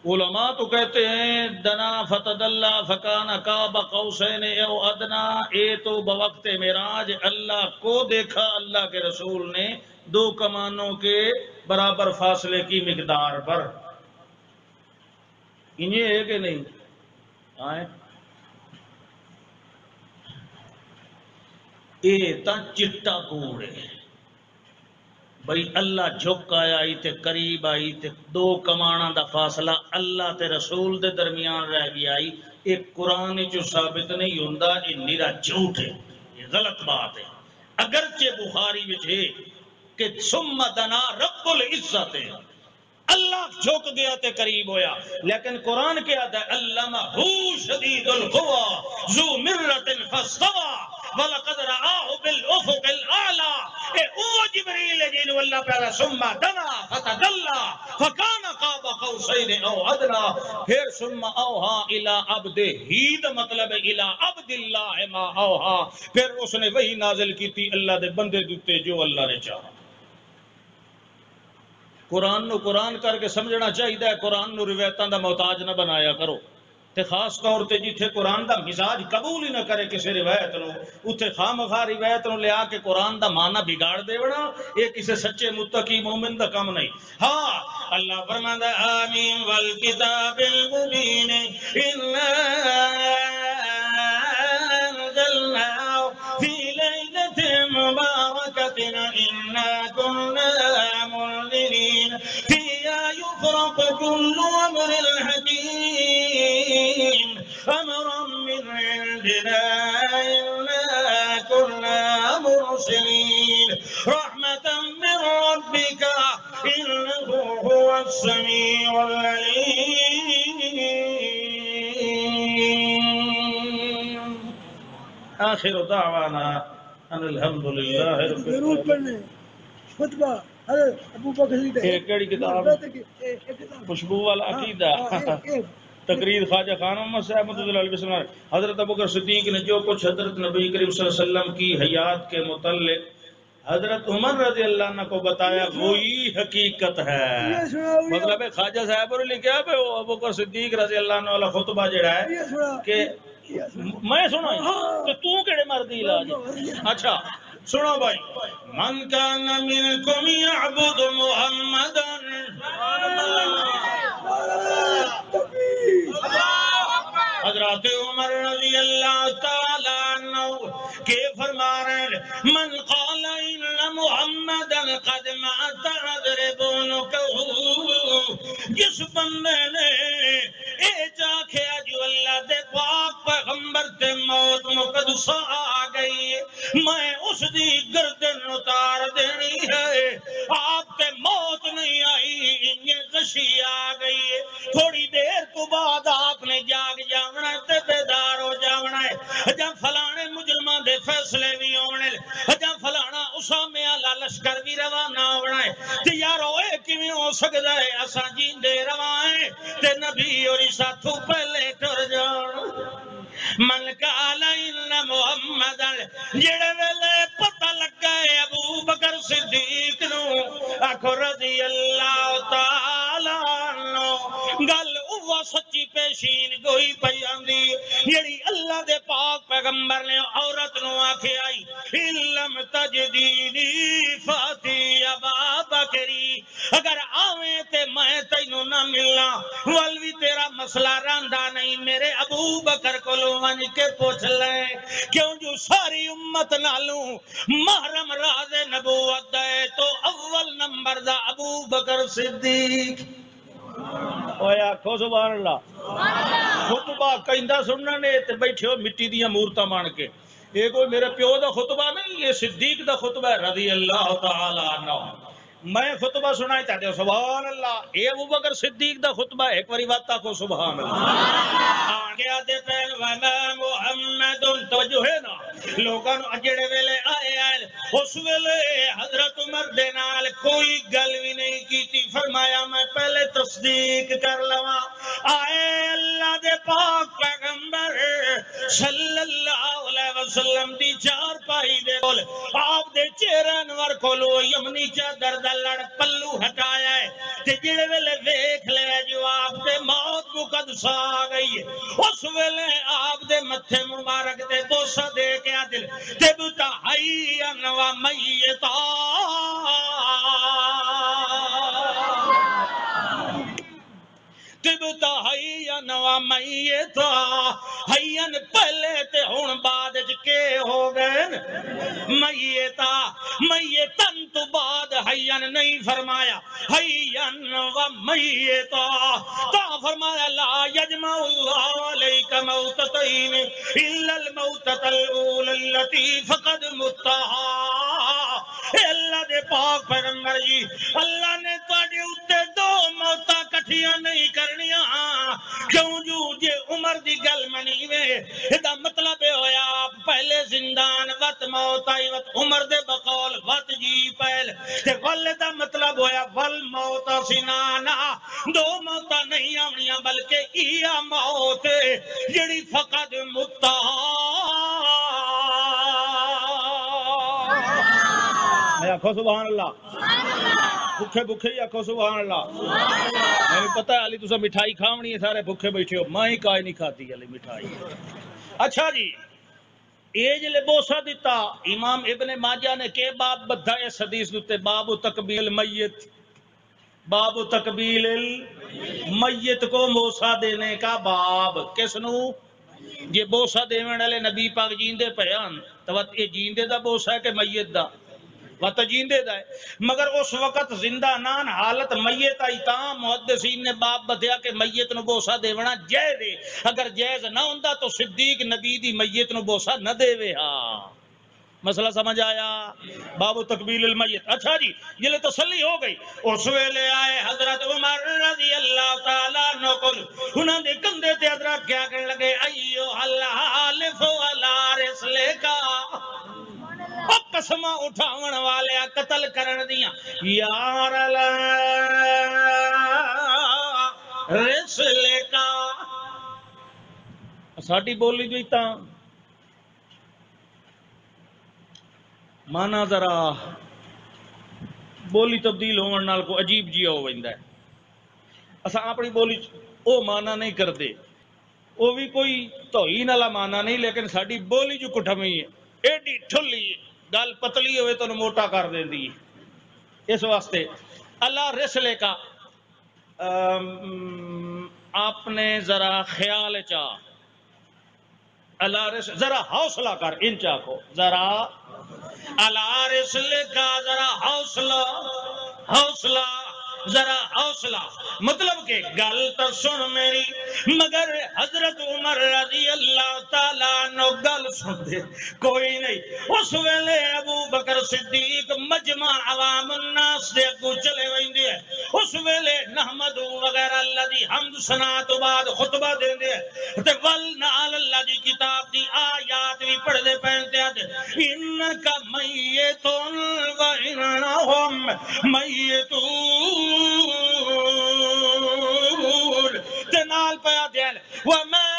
علماء تو کہتے ہیں دنا فتدلى فکان قاب قوسین او ادنا اے تو بوقت معراج اللہ کو دیکھا اللہ کے رسول نے دو کمانوں کے برابر فاصلے کی مقدار پر انہیں ہے کہ نہیں آئے اے تا چٹا کوڑے بھئی اللہ جھک آیا آئی تے قریب آئی تے دو کمانا دا فاصلہ اللہ تے رسول دے درمیان رہ گیا آئی ایک قرآن جو ثابت نہیں ہوندہ یہ نیرا جھوٹ ہے یہ غلط بات ہے اگرچہ بخاری وچ ہے کہ ثم دنا رب العزت ہے اللہ جھک گیا تے قریب ہویا لیکن قرآن کیا ہے علمہ شدید القوى ذو مرۃ فاستوى وَلَقَدْ رَآهُ بِالْأُفُقِ الْأَعْلَىٰ اے او جبریل جنہوں اللہ پہلا ثم دنا فتدلى فَكَانَ قَابَ قَوْسَيْنِ أَوْ أَدْنَىٰ پھر ثم أَوْحَىٰ إِلَىٰ عَبْدِهِ دا مطلب ہے إِلَىٰ عَبْدِ اللَّهِ مَا أَوْحَىٰ پھر اس نے وہی نازل کی تھی اللہ دے بندے دیتے جو اللہ نے چاہا قرآن نو قرآن کر کے سمجھنا چاہیے قرآن نو روایتاں دا محتاج نہ بنایا کرو تے خاص طور تے جتھے قرآن دا مزاج قبول ہی نہ کرے کسی روایت نو اتھے خامخواہ روایت نو لے آ کے قرآن دا معنی بگاڑ دیونا یہ کسی سچے متقی مومن دا کم نہیں ہاں اللہ فرماندا آمین والکتاب المبین انا انزلنا فی لیلۃ مبارکۃ انا کنا منذرین فیہا یفرق کل امر حکیم امرا من عندنا انا كنا مرسلين رحمة من ربك انه هو السميع العليم آخر دعوانا ان الحمد لله رب العالمين خطبہ ابو بکر کیڑی کتاب خوشبو والا عقیدہ تقریر خواجہ خان محمد صاحب مدد اللہ علیہ وسلم حضرت ابوبکر صدیق نے جو کچھ حضرت نبی کریم صلی اللہ علیہ وسلم کی حیات کے متعلق حضرت عمر رضی اللہ عنہ کو بتایا وہی حقیقت ہے. یہ سنا مطلب ہے خواجہ صاحب نے لکھا ہے وہ ابو بکر صدیق رضی اللہ عنہ والا خطبہ جڑا ہے یہ سنا کہ میں سنا تو تو کیڑے مردی علاج. اچھا سنو بھائی. من کان منکم یعبد محمدا حضرت عمر رضی اللہ تعالی عنہ کہ فرما رہے ہیں من قال ان محمدا قد مات اضربونک. جس بندے نے اے چاکھیا جو اللہ دے پاک پیغمبر تے موت مقدسہ آ گئی میں اس دی گردن اتار دینی ہے. آپ تے موت نہیں آئی یہ غشی آ گئی. تھوڑی دیر تو بعد آپ نے جاگ جاونا ہے تے بیدار ہو جاونا ہے. جا فلانے مجرماں دے فیصلے بھی ہونے جا فلانا اسامے والا لشکر بھی روانہ ہونا ہے. تے یارو اے کیویں ہو سکدا ہے اساں جیندے رواں تے نبی اور ساتھوں پہلے ٹر جان. من قال ان محمد جڑے ویلے پتہ لگا ہے ابو بکر صدیق نو آکھو رضی اللہ تعالی عنہ گل او سچی پیشین گوئی پئی آندی جڑی اللہ دے پاک پیغمبر نے عورت نو آکھے آئی علم تجدینی فاتی ابا بکری اگر آویں تے میں تینوں نہ ملنا ول بھی تیرا مسئلہ راندا نہیں میرے ابو بکر کو ون کے پوچھ لے کیوں جو ساری امت نالوں محرم راز نبوت ہے تو اول نمبر دا ابو بکر صدیق. اوے آکھو سبحان اللہ. خطبہ کہندا سننا نے تے بیٹھے ہو مٹی دیاں مورتاں مان کے. یہ کوئی میرے پیو دا خطبہ نہیں یہ صدیق دا خطبہ ہے رضی اللہ تعالی عنہ. میں خطبہ سنائی چاہتے ہو سبحان اللہ. اے ابو بکر صدیق دا خطبہ ایک باری بات کو سبحان اللہ. آگے آتے پہل وما محمد توجہ ہے نا لوگاں جڑے ویلے آئے اس ویلے حضرت عمر دے نال کوئی گل بھی نہیں کیتی. فرمایا میں پہلے تصدیق کر لواں آئے اللہ دے پاک پیغمبر صلی اللہ علیہ وسلم دی چار پائی دے کول آپ دے چہرے انور کولو یمنی چادر دا لڑ پلو ہٹایا ہے تے جڑے ویلے ویکھ لے جو آپ دے موت مقدسہ آ گئی ہے اس ویلے آپ دے متھے مبارک دے بوسہ دے کے عدل تبتا حیّن و میتا تبتا حیّن و میتا. حیّن پہلے تے ہن بعد کے ہو گئے میتا میتن تو بعد حیّن نہیں فرمایا حیّن و میتا. تا فرمایا لا یجمع اللہ علیک موتتین الا الموتۃ الاولی التي فقد متہا. اے اللہ دے پاک پیغمبر جی اللہ نے تواڈے اوتے دو موتاں کٹھیاں نہیں کرنیاں کیوں جو جے عمر دی گل منی وے ادا مطلب ہویا آپ پہلے زندان وت موت آئی وت عمر دے بقول وت جی پہل تے ول دا مطلب ہویا ول موت سنانا دو موتاں نہیں آونیاں بلکہ ایا موت جڑی فقط متہا. آکھو سبحان اللہ. بھوکے بھوکے ہی آکھو سبحان اللہ. میں پتہ ہے علی تسا مٹھائی کھاونی ہے سارے بھوکے بیٹھے ہو میں ہی کائے نہیں کھاتی علی مٹھائی. اچھا جی اے جلے بوسا دیتا امام ابن ماجہ نے کہ باب بدھا اس حدیث دوتے باب تقبیل میت باب تقبیل میت کو بوسا دینے کا باب. کس نو یہ بوسا دینے والے نبی پاک جیندے پیان تو یہ جیندے دا بوسا ہے کہ میت دا وقت جیندے دا ہے مگر اس وقت زندہ نان حالت میت آئی تا محدثین نے باب بدھیا کہ میت نو بوسا دیونا جائز ہے. اگر جائز نہ ہوندا تو صدیق نبی دی میت نو بوسا نہ دے وے. ہاں مسئلہ سمجھ آیا باب تقبیل المیت. اچھا جی یہ تسلی ہو گئی. اس ویلے آئے حضرت عمر رضی اللہ تعالیٰ عنہ کو انہوں نے کندھے تے حضرت کیا کرنے لگے ایو الحالف علی رسلک قسمہ اٹھاون والے قتل کرن دیاں یار رسلک. ساڈی بولی جو تا مانا ذرا بولی تبدیل ہونے نال کو عجیب جیا ہو ویندا ہے. اساں اپنی بولی او مانا نہیں کردے، وہ بھی کوئی توہین والا مانا نہیں، لیکن ساری بولی جو کٹھمی ہے ایڈی ٹھلی گل پتلی ہوئے تو موٹا کر دیندی. اس واسطے اللہ رسلے کا آپ نے ذرا خیال چاہ اللہ رسل ذرا حوصلہ کر انچا کو ذرا اللہ رسلے کا ذرا حوصلہ ذرا حوصلہ. مطلب کہ گل تو سن میری، مگر حضرت عمر رضی اللہ تعالیٰ عنہ گل سن دے کوئی نہیں. اس ویلے ابو بکر صدیق مجمع عوام الناس دے اگو چلے ویندے ہیں. اس ویلے نحمد وغیرہ اللہ دی حمد ثنا تو بعد خطبہ دیندے ہیں تے ول نال اللہ دی کتاب دی آیات بھی پڑھ دے پہنتے ہیں. انکا میتون و انہم میتون تنال پیا دین وما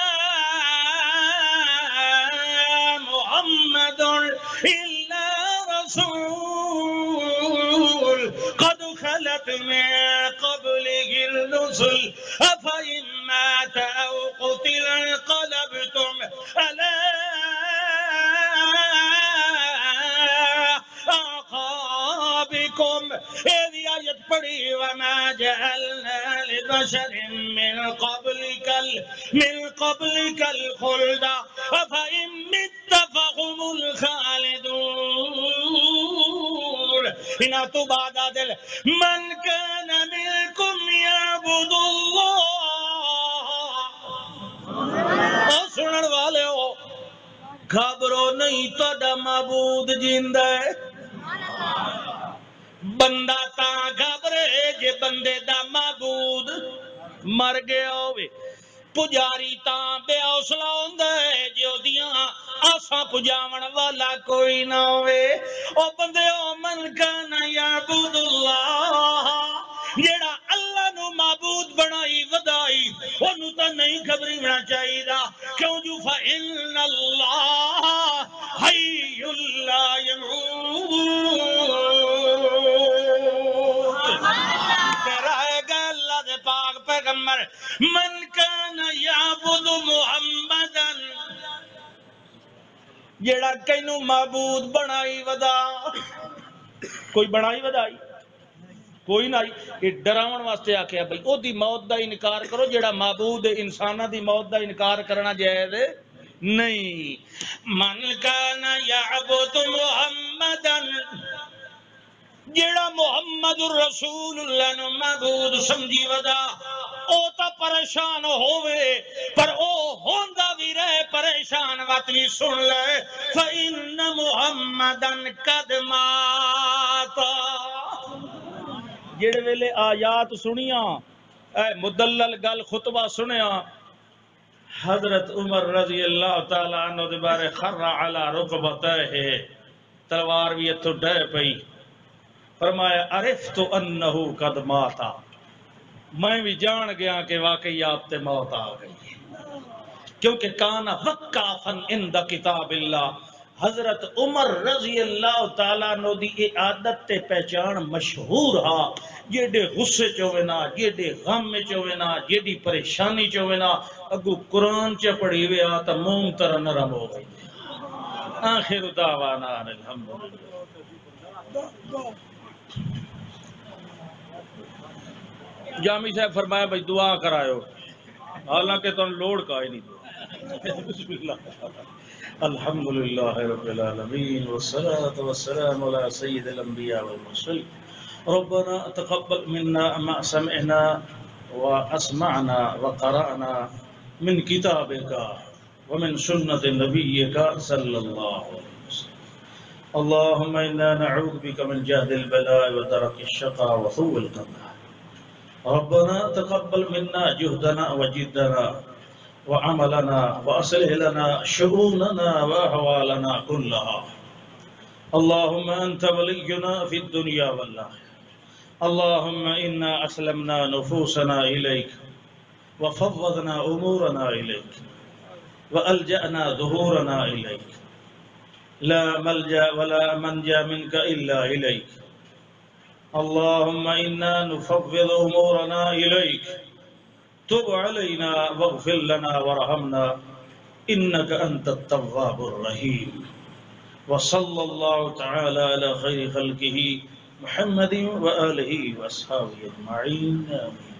محمد الا رسول قد خلت من قبله الرسل افإن مات او قتل انقلبتم على أعقابكم. إذ يجبري وما جعلنا لبشر من قبلك الخلد أفإن مت فهم الخالدون. إن بعد دل من كان منكم يعبد الله. سنن والے ہو خبرو نہیں تہاڈا معبود جیندا ہے. بندہ تا گھبرے جے بندے دا معبود مر گیا ہوئے. پجاری تا بے حوصلہ ہوندا ہے جے اودیاں آساں پجاون والا کوئی نہ ہوئے. او بندیو من کان یعبد اللہ، جیڑا اللہ نو معبود بنائی ودائی اونوں تے نہیں گھبرنا چاہیدا. کیوں جو فإن اللہ حی لا یموت. رہے گا اللہ دے پاک پیغمبر من کان یعبد محمدن، جیڑا کینو معبود بنائی ودا. کوئی بنائی ودائی کوئی نہ. یہ ڈراون واسطے آکھیا بھئی او دی موت دا انکار کرو. جیڑا معبود انساناں دی موت دا انکار کرنا جائز نہیں. من کان یعبد محمدن، جیڑا محمد الرسول اللہ نو معبود سمجھی ودا او تا پریشان ہوئے، پر او ہوندا بھی رہے پریشان. وقت بھی سن لے فإن محمدن قد مات. جڑے ویلے آیات سنیاں اے مدلل گل خطبہ سنیا، حضرت عمر رضی اللہ تعالیٰ عنہ دے بارے خر علی رکبتیہ، تلوار بھی اتھو ڈے پئی. فرمایا عرفت انہو قد ماتا، میں بھی جان گیا کہ واقعی آپ تے موت آ گئی. کیونکہ کانا وقافن عند کتاب اللہ. حضرت عمر رضی اللہ تعالیٰ نو دی اے عادت تے پہچان مشہور ہا. جیڑے غصے چوینا، جیڑے غم چوینا، جیڑی پریشانی چوینا اگو قرآن چ پڑھی ہوئے آتا موم تر نرم ہو گئی. آخر دعوانا الحمدللہ. جامی صاحب فرمایا بھائی دعا کرایو، حالانکہ تو لوڑ کا ہی نہیں. بسم اللہ. الحمدللہ رب العالمین والصلاة والسلام علی سید الانبیاء والمرسلین. ربنا تقبل منا ما سمعنا واسمعنا وقرأنا من کتابك ومن سنة نبيك صلی اللہ علیہ وسلم. اللهم انا نعوذ بك من جهد البلاء ودرك الشقاء وسوء القضاء. ربنا تقبل منا جهدنا وجدنا وعملنا وأصلح لنا شؤوننا وأحوالنا كلها. اللهم أنت ولينا في الدنيا والآخرة. اللهم إنا أسلمنا نفوسنا إليك وفوضنا أمورنا إليك وألجأنا ظهورنا إليك لا ملجأ ولا منجا منك إلا إليك. اللهم إنا نفوض أمورنا إليك. تب علينا واغفر لنا وارحمنا إنك أنت التواب الرحيم. وصلى الله تعالى على خير خلقه محمد وآله وأصحابه أجمعين. آمين.